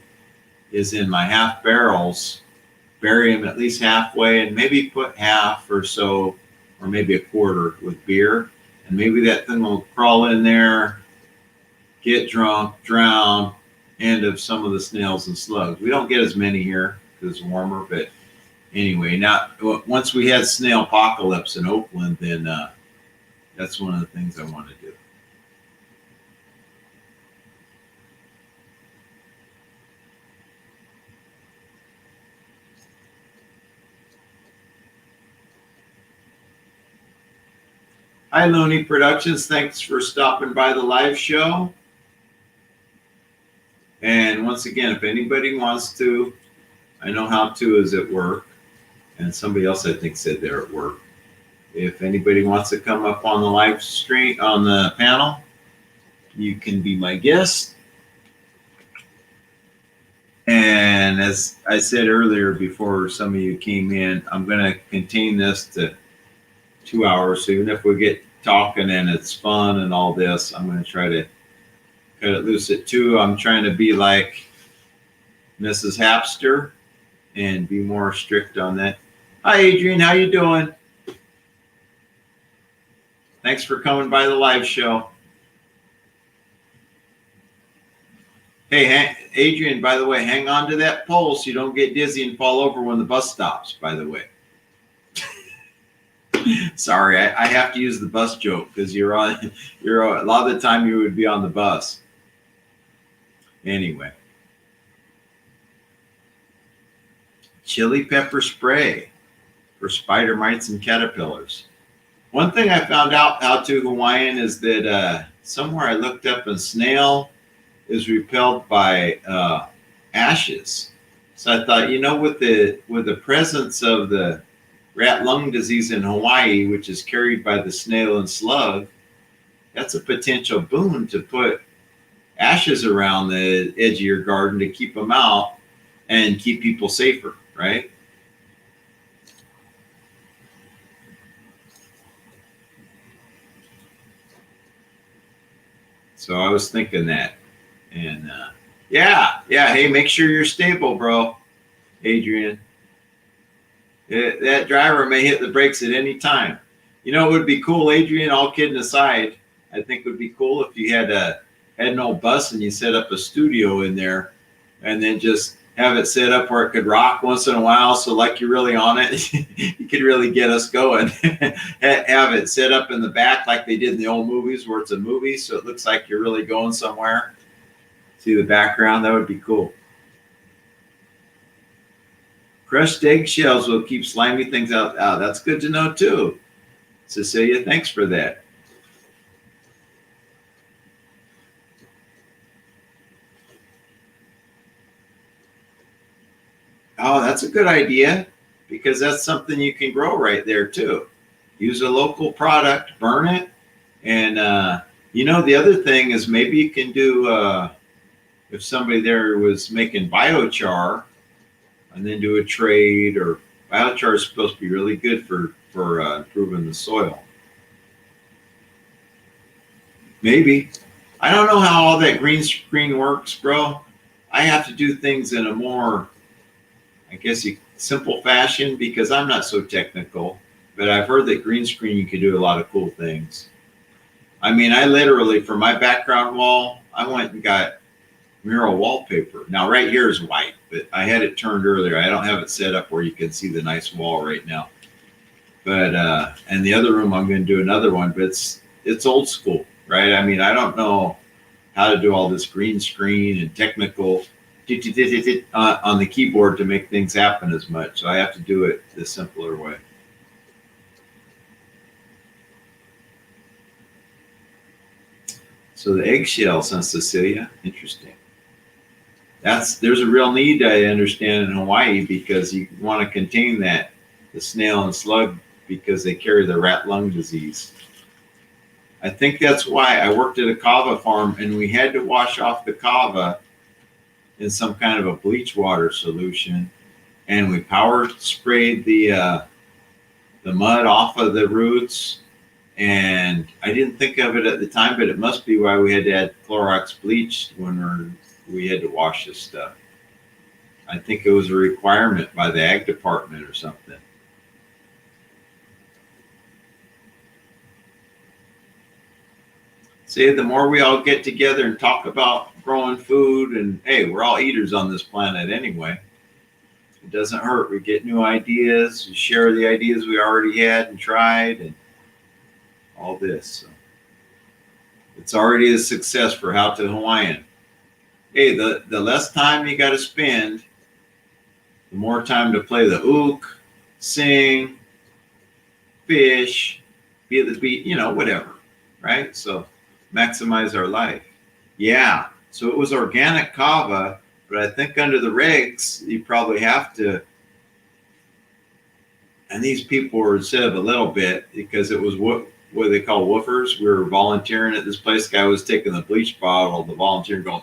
is in my half barrels, bury them at least halfway and maybe put half or so, or maybe a quarter with beer. And maybe that thing will crawl in there, get drunk, drown, end of some of the snails and slugs. We don't get as many here because it's warmer, but anyway, now once we had snail apocalypse in Oakland, then that's one of the things I want to do. Hi, Looney Productions. Thanks for stopping by the live show. And once again, if anybody wants to, I know how to is at work. And somebody else, I think, said they're at work. If anybody wants to come up on the live stream, on the panel, you can be my guest. And as I said earlier, before some of you came in, I'm going to contain this to 2 hours. So even if we get talking and it's fun and all this, I'm going to try to cut it loose at 2. I'm trying to be like Mrs. Hapster and be more strict on that. Hi, Adrian. How you doing? Thanks for coming by the live show. Hey, Adrian, by the way, hang on to that pole so you don't get dizzy and fall over when the bus stops, by the way. Sorry, I have to use the bus joke because you're a lot of the time you would be on the bus. Anyway. Chili pepper spray for spider mites and caterpillars. One thing I found out how to Hawaiian is that somewhere I looked up a snail is repelled by ashes. So I thought, with the presence of the rat lung disease in Hawaii, which is carried by the snail and slug, that's a potential boon to put ashes around the edge of your garden to keep them out and keep people safer, right? So I was thinking that. And yeah. Hey, make sure you're stable, bro, Adrian. That driver may hit the brakes at any time. It would be cool, Adrian, all kidding aside, I think it would be cool if you had an old bus and you set up a studio in there and then just have it set up where it could rock once in a while. So like you're really on it, you could really get us going. Have it set up in the back like they did in the old movies where it's a movie. So it looks like you're really going somewhere. See the background? That would be cool. Crushed eggshells will keep slimy things out. Oh, that's good to know too. Cecilia, thanks for that. Oh, that's a good idea because that's something you can grow right there too. Use a local product, burn it. And, the other thing is maybe you can do, if somebody there was making biochar, and then do a trade, or biochar is supposed to be really good for improving the soil. Maybe. I don't know how all that green screen works, bro. I have to do things in a more, I guess, simple fashion because I'm not so technical. But I've heard that green screen, you can do a lot of cool things. I mean, I literally, for my background wall, I went and got mural wallpaper. Now right here is white, but I had it turned earlier. I don't have it set up where you can see the nice wall right now. But and the other room I'm going to do another one, but it's old school, right? I mean, I don't know how to do all this green screen and technical on the keyboard to make things happen as much. So I have to do it the simpler way. So the eggshells on Cecilia, interesting. There's a real need, I understand, in Hawaii because you want to contain the snail and slug because they carry the rat lung disease. I think that's why I worked at a kava farm and we had to wash off the kava in some kind of a bleach water solution. And we power sprayed the mud off of the roots. And I didn't think of it at the time, but it must be why we had to add Clorox bleach when we had to wash this stuff. I think it was a requirement by the ag department or something. See, the more we all get together and talk about growing food, and hey, we're all eaters on this planet anyway. It doesn't hurt. We get new ideas, we share the ideas we already had and tried, and all this. So it's already a success for How to Hawaiian. Hey, the less time you got to spend, the more time to play the ook, sing, fish, be at the beach, whatever, right? So maximize our life. Yeah, so it was organic kava, but I think under the regs, you probably have to, and these people were instead of a little bit, because it was what they call woofers. We were volunteering at this place. The guy was taking the bleach bottle, the volunteer going,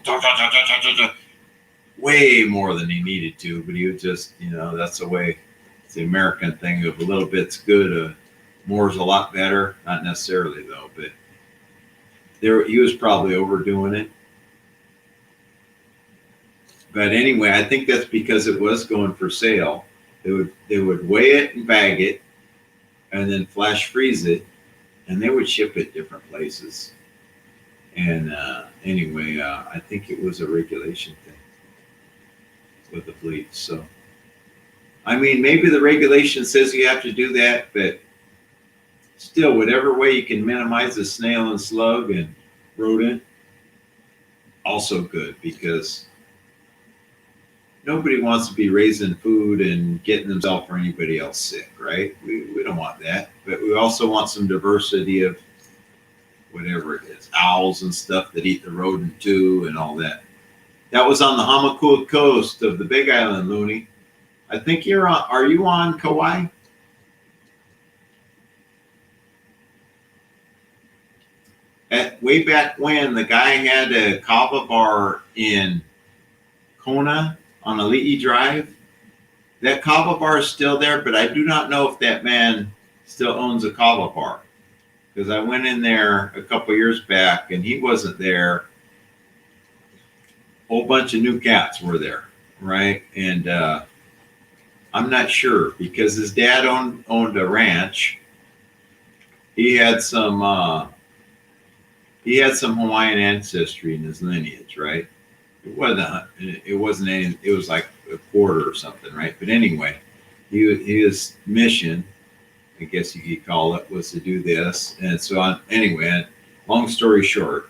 way more than he needed to, but he was just, that's the way, it's the American thing of a little bit's good, more is a lot better. Not necessarily though, but he was probably overdoing it. But anyway, I think that's because it was going for sale. They would weigh it and bag it and then flash freeze it, and they would ship it different places. And anyway, I think it was a regulation thing with the bleach. So, I mean, maybe the regulation says you have to do that, but still, whatever way you can minimize the snail and slug and rodent, also good, because nobody wants to be raising food and getting themselves or anybody else sick, right? We don't want that, but we also want some diversity of whatever it is, owls and stuff that eat the rodent too and all that. That was on the Hamakua coast of the Big Island, Looney. I think are you on Kauai? Way back when, the guy had a kava bar in Kona on Ali'i Drive. That kava bar is still there, but I do not know if that man still owns a kava bar, because I went in there a couple years back and he wasn't there. Whole bunch of new cats were there, right? And I'm not sure, because his dad owned a ranch. He had some Hawaiian ancestry in his lineage, right? It wasn't any, it was like a quarter or something, right? But anyway, his mission, I guess you could call it, was to do this. And so anyway, long story short,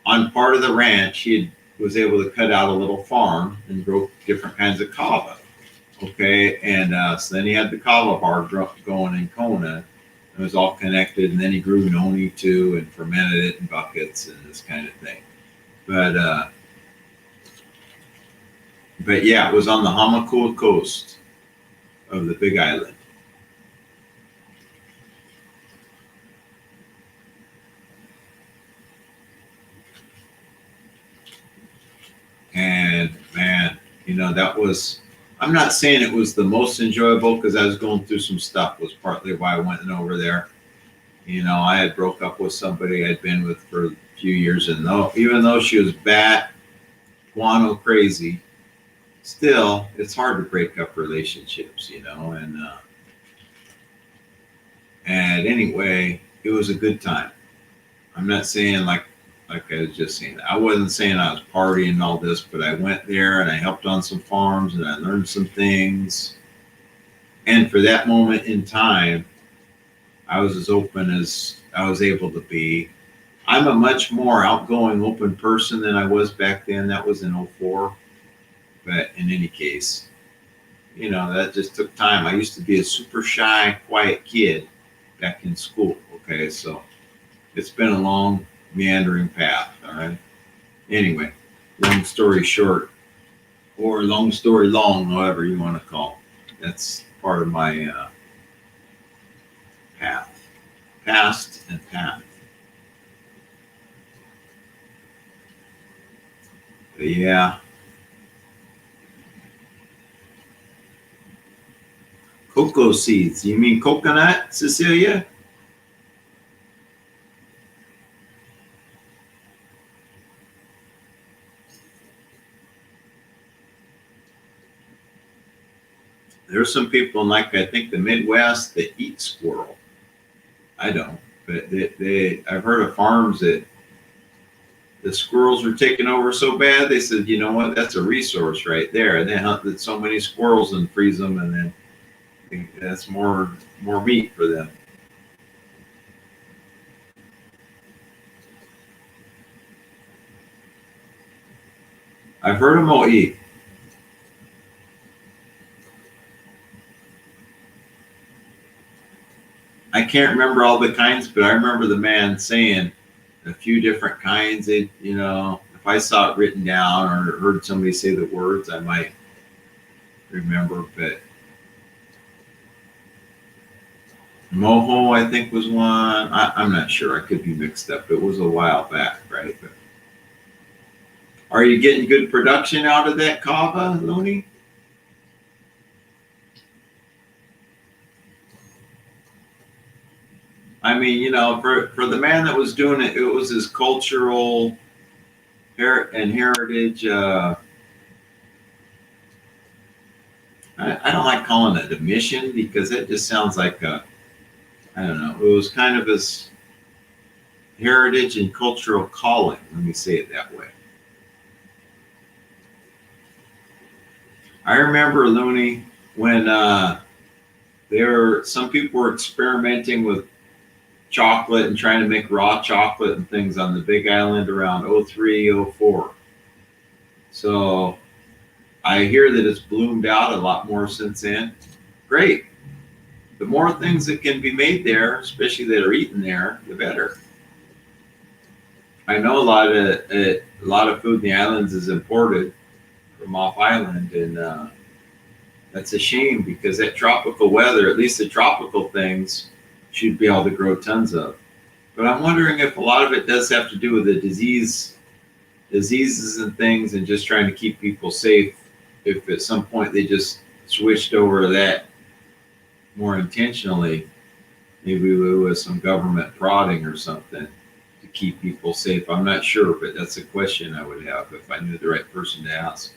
on part of the ranch, he was able to cut out a little farm and grow different kinds of kava. Okay, and so then he had the kava bar going in Kona. It was all connected, and then he grew noni too and fermented it in buckets and this kind of thing. But yeah, it was on the Hamakua coast of the Big Island. And man, that was, I'm not saying it was the most enjoyable, because I was going through some stuff, was partly why I went over there. I had broke up with somebody I'd been with for a few years, and even though she was bat, guano crazy, still, it's hard to break up relationships, and anyway, it was a good time. I'm not saying like I was just saying, I wasn't saying I was partying and all this, but I went there and I helped on some farms and I learned some things. And for that moment in time, I was as open as I was able to be. I'm a much more outgoing, open person than I was back then. That was in 2004. But in any case, that just took time. I used to be a super shy, quiet kid back in school. Okay, so it's been a long, meandering path. All right. Anyway, long story short, or long story long, however you want to call it, that's part of my path, past and path. But yeah, cocoa seeds. You mean coconut, Cecilia? There's some people in, like, I think the Midwest that eat squirrel. I don't, but I've heard of farms that the squirrels were taking over so bad. They said, you know what, that's a resource right there. And they hunted so many squirrels and freeze them, and then that's more meat for them. I've heard of mo'i. I can't remember all the kinds, but I remember the man saying a few different kinds. If I saw it written down or heard somebody say the words, I might remember. But moho, I think, was one. I'm not sure. I could be mixed up. It was a while back, right? But are you getting good production out of that kava, Looney? I mean, for the man that was doing it, it was his cultural and heritage. I don't like calling it a mission because it just sounds like I don't know. It was kind of his heritage and cultural calling. Let me say it that way. I remember, Looney, when some people were experimenting with chocolate and trying to make raw chocolate and things on the Big Island around '03, '04. So I hear that it's bloomed out a lot more since then. Great. The more things that can be made there, especially that are eaten there, the better. I know a lot of food in the islands is imported from off island, and that's a shame because that tropical weather, at least the tropical things, should be able to grow tons of. But I'm wondering if a lot of it does have to do with the diseases and things, and just trying to keep people safe. If at some point they just switched over to that more intentionally, maybe with some government prodding or something to keep people safe. I'm not sure, but that's a question I would have if I knew the right person to ask.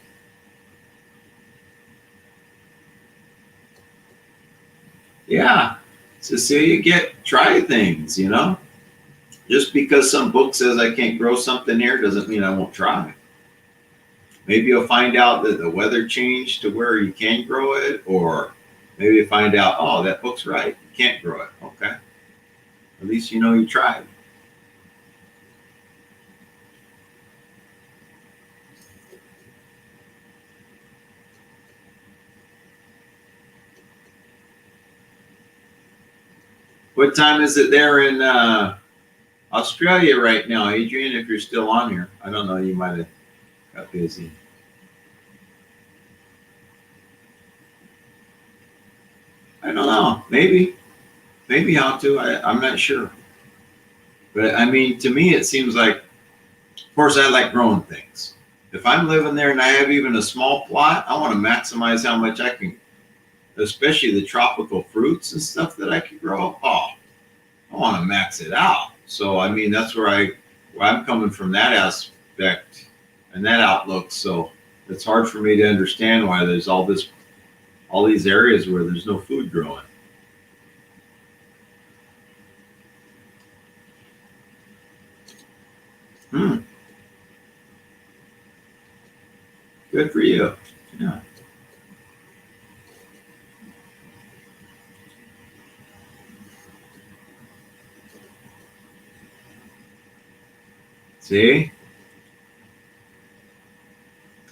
Yeah, Cecilia, try things. Just because some book says I can't grow something here doesn't mean I won't try. Maybe you'll find out that the weather changed to where you can grow it, or maybe you find out, oh, that book's right, you can't grow it. Okay, at least you know you tried. What time is it there in Australia right now, Adrian? If you're still on here, I don't know. You might have got busy. I don't know. Maybe how to. I'm not sure. But I mean, to me, it seems like, of course, I like growing things. If I'm living there and I have even a small plot, I want to maximize how much I can, especially the tropical fruits and stuff that I can grow. Oh, I want to max it out. So I mean, that's where I'm coming from that aspect and that outlook. So it's hard for me to understand why there's all these areas where there's no food growing. Hmm, good for you. Yeah. See,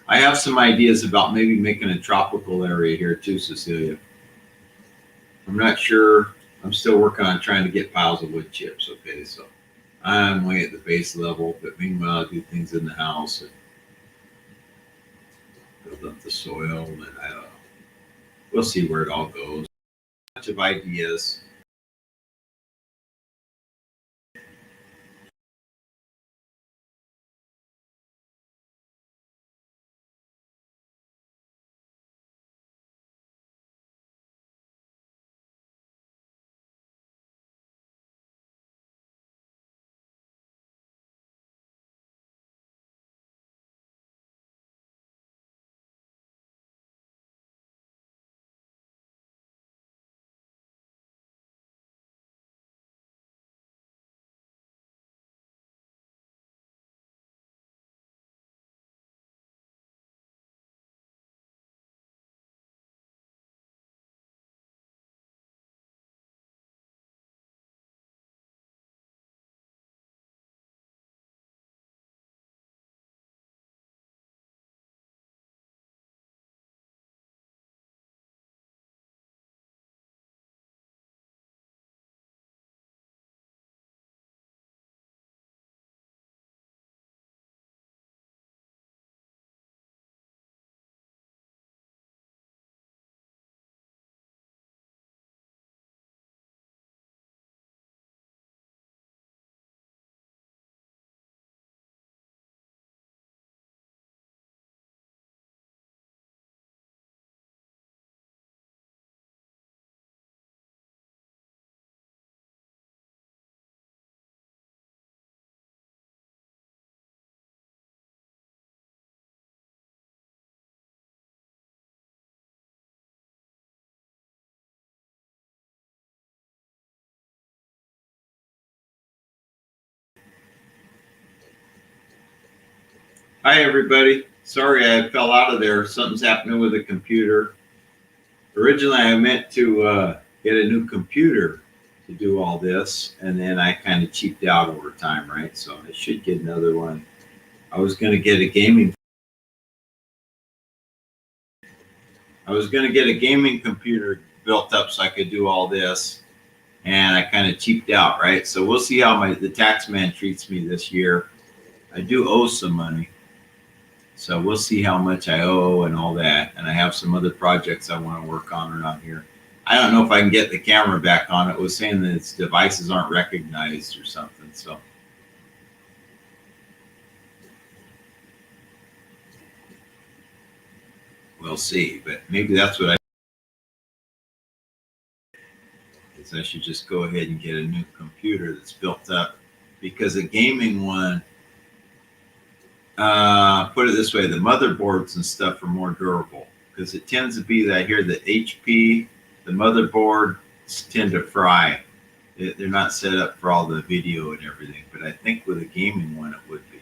I have some ideas about maybe making a tropical area here too, Cecilia. I'm not sure. I'm still working on trying to get piles of wood chips. Okay, so I'm way at the base level, but meanwhile, I do things in the house and build up the soil, and I don't know. We'll see where it all goes. A bunch of ideas. Hi, everybody. Sorry I fell out of there. Something's happening with the computer. Originally, I meant to get a new computer to do all this, and then I kind of cheaped out over time, right? So I should get another one. I was going to get a gaming. I was going to get a gaming computer built up so I could do all this, and I kind of cheaped out, right? So we'll see how the tax man treats me this year. I do owe some money. So we'll see how much I owe and all that. And I have some other projects I want to work on around here. I don't know if I can get the camera back on. It was saying that its devices aren't recognized or something. So we'll see. But maybe that's what I should just go ahead and get a new computer that's built up, because a gaming one, put it this way, the motherboards and stuff are more durable, because it tends to be that I hear that HP, the motherboards tend to fry. They're not set up for all the video and everything, but I think with a gaming one, it would be.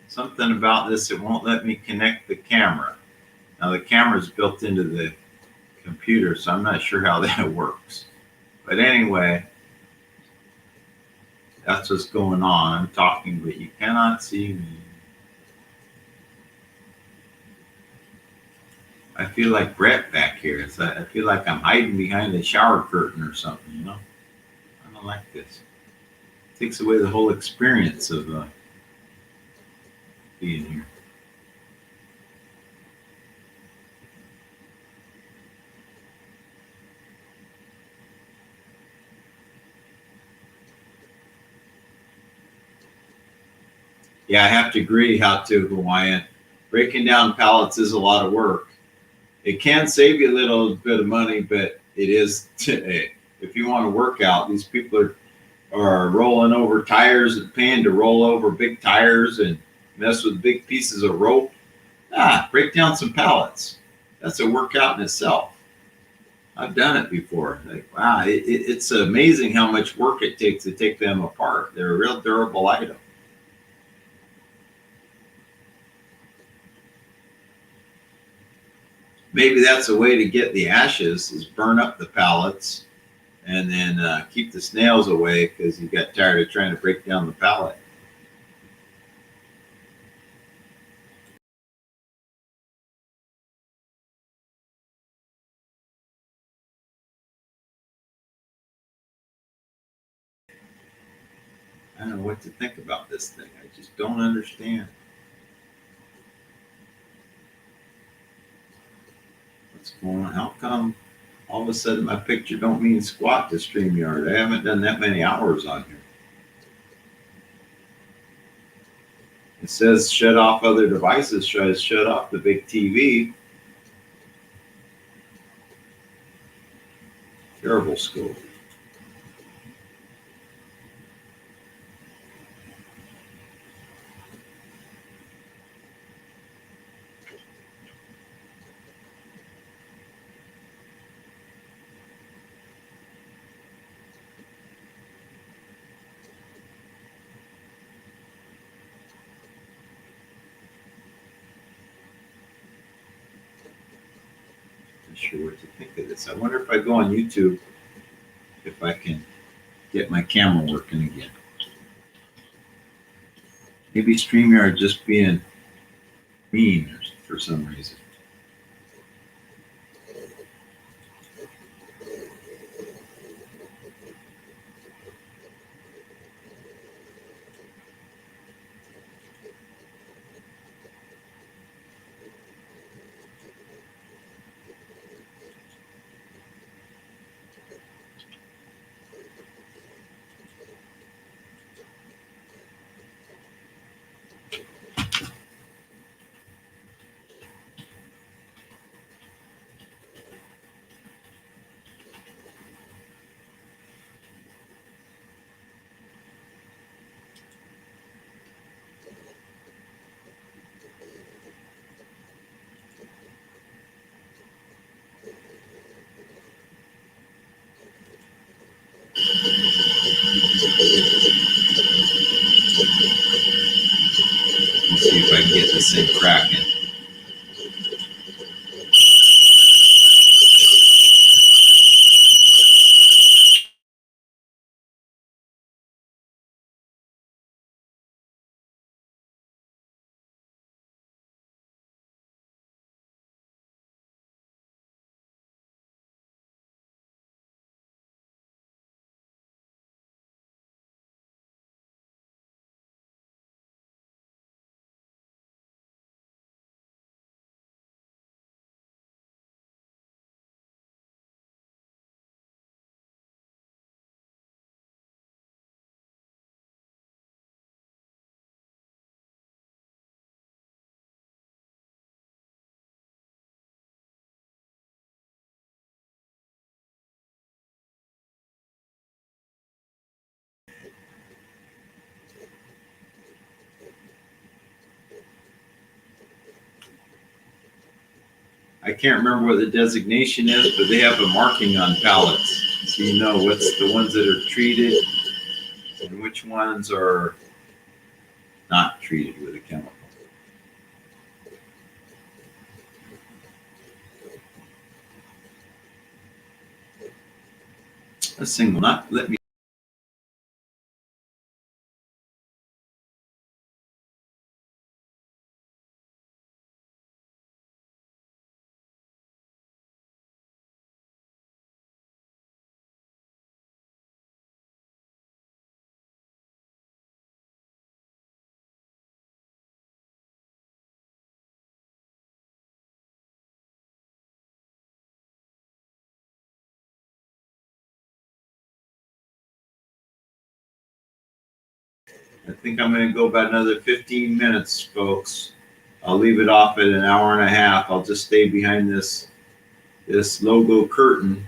Something about this, it won't let me connect the camera. Now the camera is built into the computer, so I'm not sure how that works. But anyway, that's what's going on. I'm talking, but you cannot see me. I feel like Brett back here. I feel like I'm hiding behind a shower curtain or something, you know? I don't like this. It takes away the whole experience of being here. Yeah, I have to agree, how to Hawaiian. Breaking down pallets is a lot of work. It can save you a little bit of money, but it is, if you want to work out, these people are rolling over tires and paying to roll over big tires and mess with big pieces of rope. Break down some pallets. That's a workout in itself. I've done it before. Like, wow, it's amazing how much work it takes to take them apart. They're a real durable item. Maybe that's a way to get the ashes, is burn up the pallets and then keep the snails away, because you got tired of trying to break down the pallet. I don't know what to think about this thing. I just don't understand. What's going on? How come all of a sudden my picture don't mean squat to StreamYard? I haven't done that many hours on here. It says shut off other devices, try to shut off the big TV. Terrible school. Not sure what to think of this. I wonder if I go on YouTube, if I can get my camera working again. Maybe StreamYard just being mean for some reason. Let's see if I can get this thing cracking. I can't remember what the designation is, but they have a marking on pallets, so you know what's the ones that are treated and which ones are not treated with a chemical. This thing will not let me. I think I'm going to go about another 15 minutes, folks. I'll leave it off at an hour and a half. I'll just stay behind this logo curtain,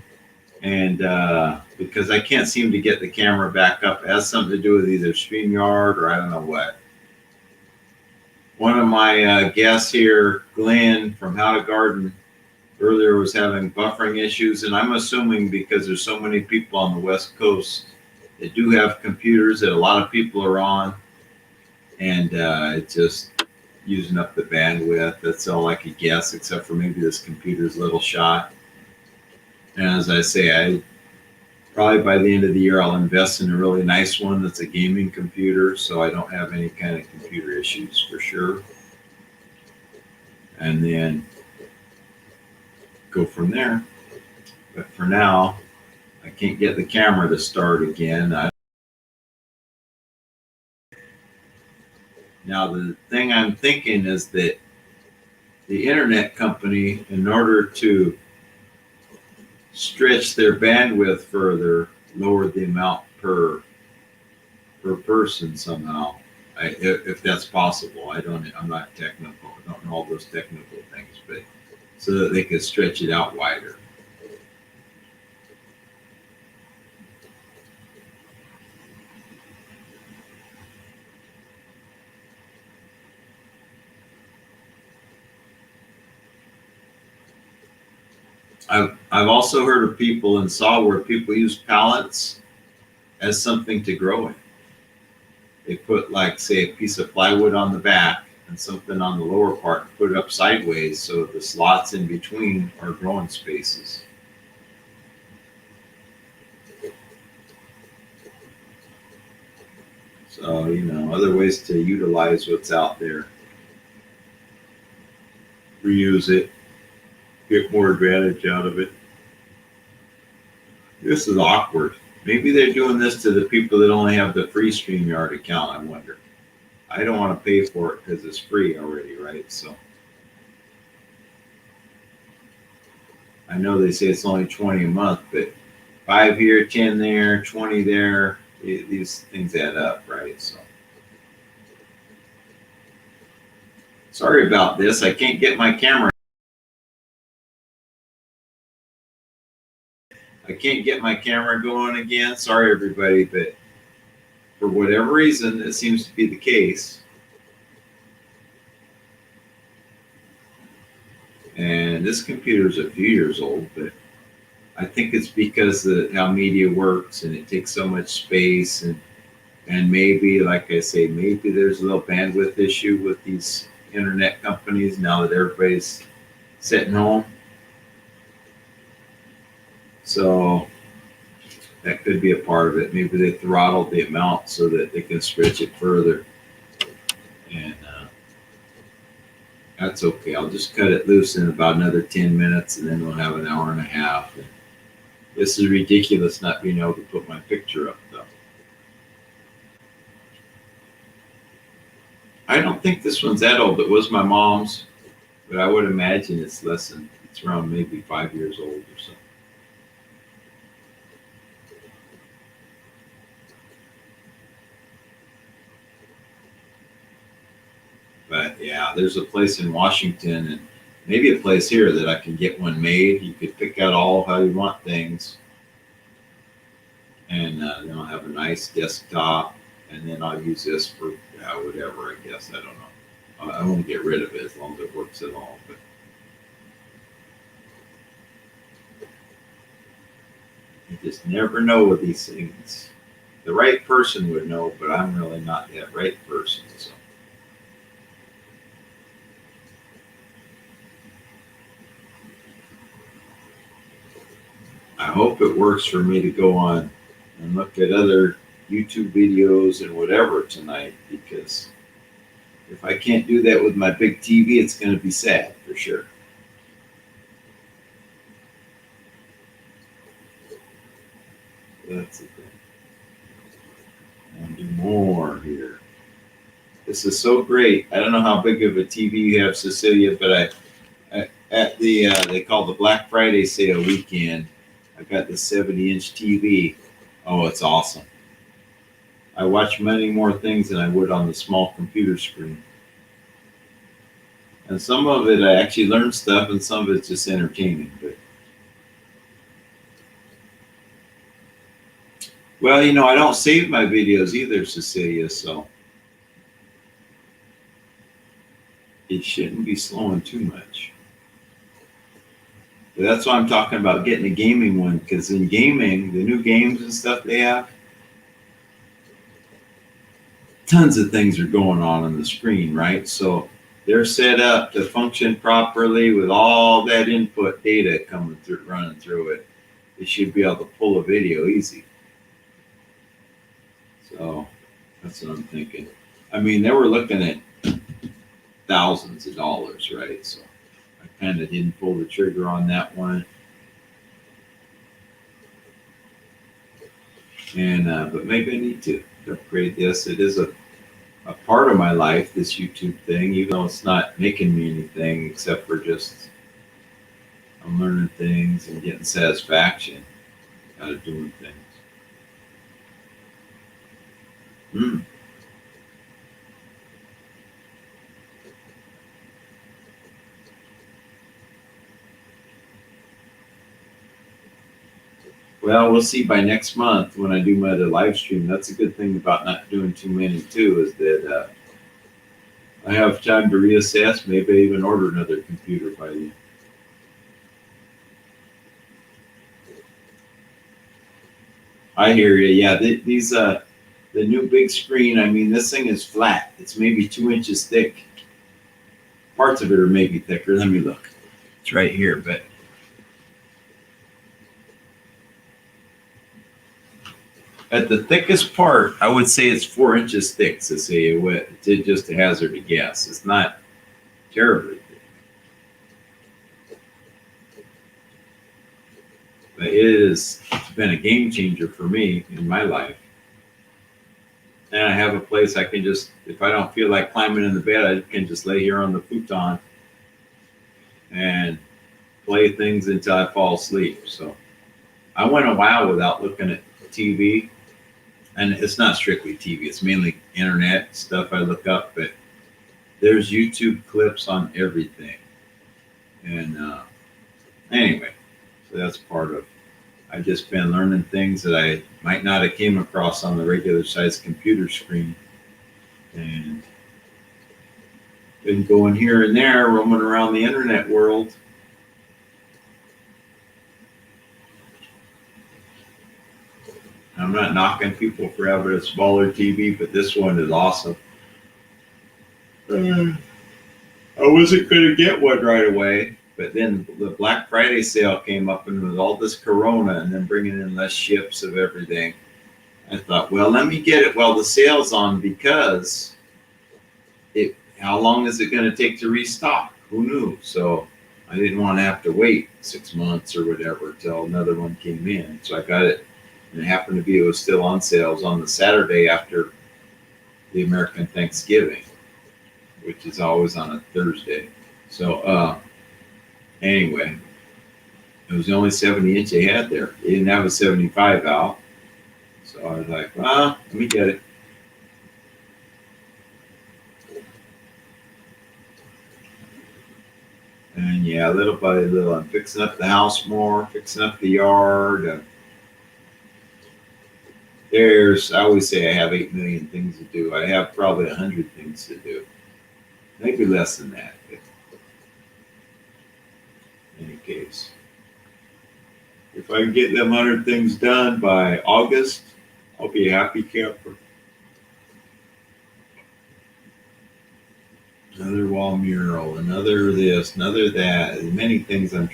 and because I can't seem to get the camera back up. It has something to do with either StreamYard or I don't know what. One of my guests here, Glenn from How to Garden, earlier was having buffering issues, and I'm assuming because there's so many people on the West Coast that do have computers that a lot of people are on, and it's just using up the bandwidth. That's all I could guess, except for maybe this computer's little shot. And as I say, I probably by the end of the year, I'll invest in a really nice one that's a gaming computer, so I don't have any kind of computer issues for sure. And then go from there. But for now, I can't get the camera to start again. Now, the thing I'm thinking is that the internet company, in order to stretch their bandwidth further, lowered the amount per person somehow. If that's possible. I'm not technical. I don't know all those technical things, but so that they could stretch it out wider. I've also heard of people and saw where people use pallets as something to grow in. They put, like, say, a piece of plywood on the back and something on the lower part, and put it up sideways so the slots in between are growing spaces. So, other ways to utilize what's out there. Reuse it. Get more advantage out of it. This is awkward. Maybe they're doing this to the people that only have the free StreamYard account, I wonder. I don't want to pay for it because it's free already, right? So I know they say it's only $20 a month, but 5 here, 10 there, 20 there, these things add up, right? So sorry about this. I can't get my camera. I can't get my camera going again. Sorry, everybody, but for whatever reason, it seems to be the case. And this computer is a few years old, but I think it's because of how media works and it takes so much space and maybe, like I say, maybe there's a little bandwidth issue with these internet companies now that everybody's sitting home. So that could be a part of it. Maybe they throttled the amount so that they can stretch it further. And that's okay. I'll just cut it loose in about another 10 minutes and then we'll have an hour and a half. And this is ridiculous not being able to put my picture up, though. I don't think this one's that old. It was my mom's, but I would imagine it's less than, it's around maybe 5 years old or so. But yeah, there's a place in Washington and maybe a place here that I can get one made. You could pick out all how you want things. And then I'll have a nice desktop. And then I'll use this for whatever, I guess. I don't know. I won't get rid of it as long as it works at all. But you just never know with these things. The right person would know, but I'm really not that right person. So. I hope it works for me to go on and look at other YouTube videos and whatever tonight, because if I can't do that with my big TV, it's going to be sad for sure. That's the thing. I'll do more here. This is so great. I don't know how big of a TV you have, Cecilia, but I at the they call the Black Friday sale weekend, I got the 70-inch TV. Oh, it's awesome. I watch many more things than I would on the small computer screen. And some of it I actually learn stuff and some of it's just entertaining. But well, I don't save my videos either, Cecilia, so it shouldn't be slowing too much. But that's why I'm talking about getting a gaming one, because in gaming, the new games and stuff they have, tons of things are going on the screen, right? So they're set up to function properly with all that input data coming through, running through it. They should be able to pull a video easy. So that's what I'm thinking. I mean, they were looking at thousands of dollars, right? So I kind of didn't pull the trigger on that one. And but maybe I need to upgrade this. It is a part of my life, this YouTube thing, even though it's not making me anything except for just I'm learning things and getting satisfaction out of doing things. Well, we'll see by next month when I do my other live stream. That's a good thing about not doing too many too, is that I have time to reassess. Maybe I even order another computer by then. I hear you. Yeah, these the new big screen. I mean, this thing is flat. It's maybe 2 inches thick. Parts of it are maybe thicker. Let me look. It's right here, but at the thickest part, I would say it's 4 inches thick. So say it's just a hazard to guess. It's not terribly thick. But it's been a game changer for me in my life. And I have a place I can just, if I don't feel like climbing in the bed, I can just lay here on the futon and play things until I fall asleep. So I went a while without looking at TV. And it's not strictly TV, it's mainly internet stuff I look up, but there's YouTube clips on everything. And anyway, so that's part of, I've just been learning things that I might not have came across on the regular size computer screen. And been going here and there, roaming around the internet world. I'm not knocking people for having a smaller TV, but this one is awesome. I wasn't going to get one right away, but then the Black Friday sale came up, and with all this Corona and then bringing in less ships of everything, I thought, well, let me get it while the sale's on, because how long is it going to take to restock? Who knew? So I didn't want to have to wait 6 months or whatever till another one came in. So I got it, and it happened to be it was still on sale. It was on the Saturday after the American Thanksgiving, which is always on a Thursday. So anyway, it was the only 70-inch they had there. They didn't have a 75 out. So I was like, well, let me get it. And yeah, little by little, I'm fixing up the house more, fixing up the yard. I always say I have 8 million things to do. I have probably 100 things to do. Maybe less than that. But in any case, if I can get them 100 things done by August, I'll be a happy camper. Another wall mural, another this, another that. Many things I'm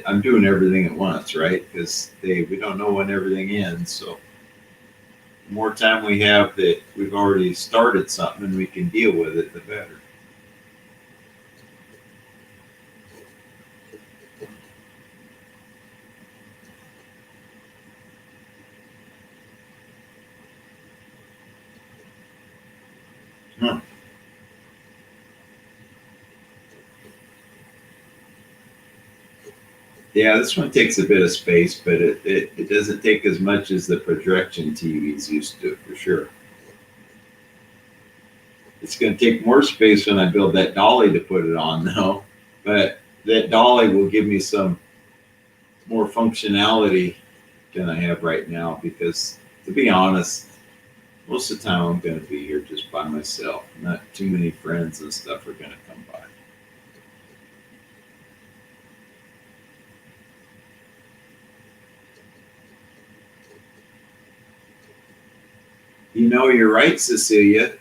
I'm doing everything at once, right? Because we don't know when everything ends. So the more time we have that we've already started something and we can deal with it, the better. Huh. Yeah, this one takes a bit of space, but it doesn't take as much as the projection TVs used to, for sure. It's going to take more space when I build that dolly to put it on, though. But that dolly will give me some more functionality than I have right now, because, to be honest, most of the time I'm going to be here just by myself. Not too many friends and stuff are going to come by. You know, you're right, Cecilia.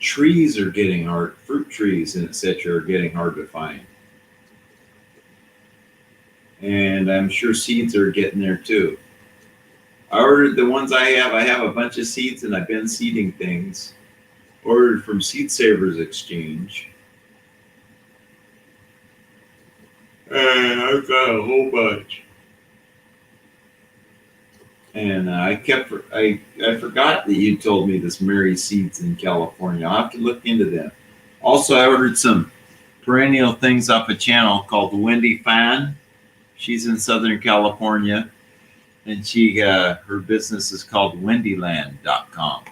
Trees are getting hard, fruit trees and etc. are getting hard to find. And I'm sure seeds are getting there too. I ordered the ones I have a bunch of seeds, and I've been seeding things. Ordered from Seed Savers Exchange. And I've got a whole bunch. And I forgot that you told me this Mary Seeds in California. I'll have to look into them. Also, I ordered some perennial things off a channel called the Wendy Fan. She's in Southern California, and her business is called wendyland.com.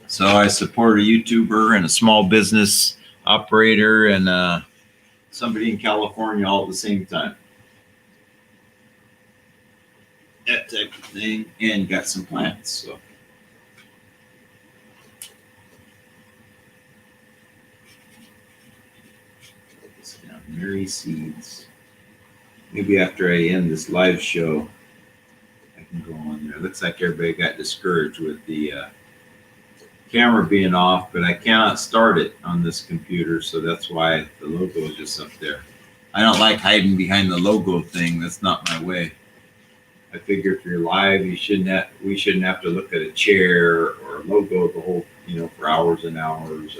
So I support a YouTuber and a small business operator and somebody in California all at the same time. That type of thing, and got some plants. So Mary Seeds. Maybe after I end this live show, I can go on there. Looks like everybody got discouraged with the camera being off, but I cannot start it on this computer, so that's why the logo is just up there. I don't like hiding behind the logo thing. That's not my way. I figure if you're live, we shouldn't have to look at a chair or a logo the whole, for hours and hours.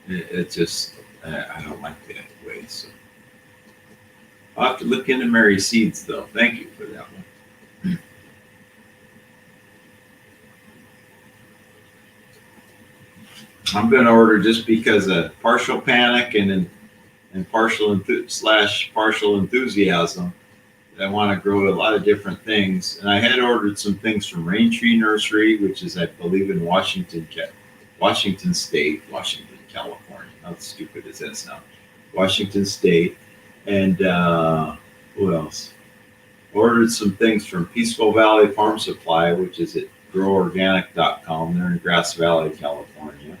It's just, I don't like that way. So I'll have to look into Mary Seeds, though. Thank you for that one. I'm going to order just because of partial panic and partial enthusiasm. I want to grow a lot of different things. And I had ordered some things from Rain Tree Nursery, which is, I believe, in Washington State, Washington, California. How stupid does that sound? Washington State. And who else? Ordered some things from Peaceful Valley Farm Supply, which is at groworganic.com. They're in Grass Valley, California.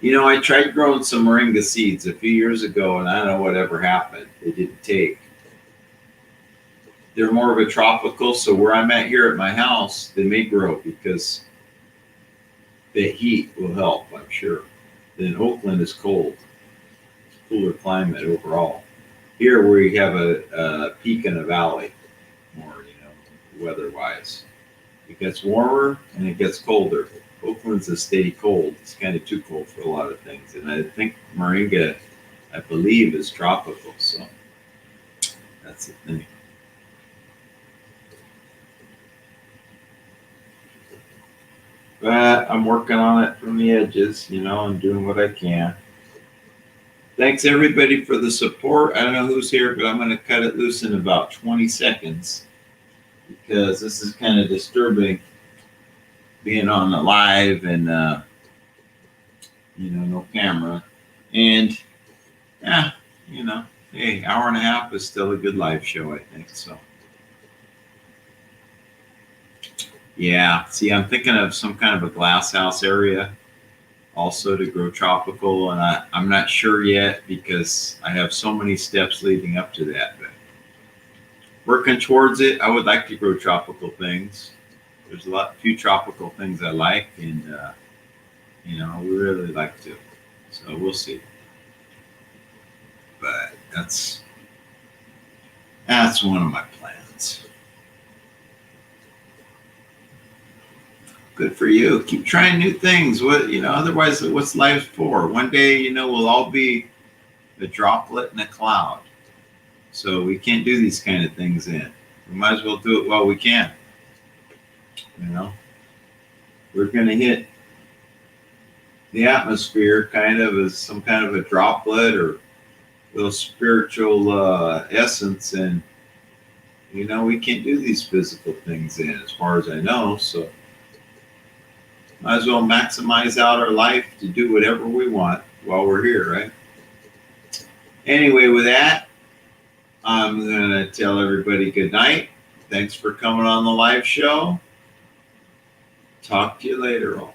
I tried growing some moringa seeds a few years ago, and I don't know whatever happened. They didn't take. They're more of a tropical, so where I'm at here at my house, they may grow because the heat will help, I'm sure. Then Oakland is cold. It's cooler climate overall. Here we have a peak and a valley more, weather-wise. It gets warmer and it gets colder. Oakland's a steady cold. It's kind of too cold for a lot of things. And I think Moringa, I believe, is tropical. So that's the thing. But I'm working on it from the edges, and doing what I can. Thanks everybody for the support. I don't know who's here, but I'm going to cut it loose in about 20 seconds because this is kind of disturbing being on the live and, no camera. And, hey, hour and a half is still a good live show, I think. So, yeah, see, I'm thinking of some kind of a glass house area also to grow tropical, and I'm not sure yet because I have so many steps leading up to that, but working towards it. I would like to grow tropical things. There's few tropical things I like, and we really like to, so we'll see. But that's one of my plans. Good for you. Keep trying new things. Otherwise, what's life for? One day, we'll all be a droplet in a cloud. So we can't do these kind of things in. We might as well do it while we can. We're going to hit the atmosphere kind of as some kind of a droplet or little spiritual essence. And, we can't do these physical things in as far as I know. So might as well maximize out our life to do whatever we want while we're here, right? Anyway, with that, I'm going to tell everybody good night. Thanks for coming on the live show. Talk to you later all.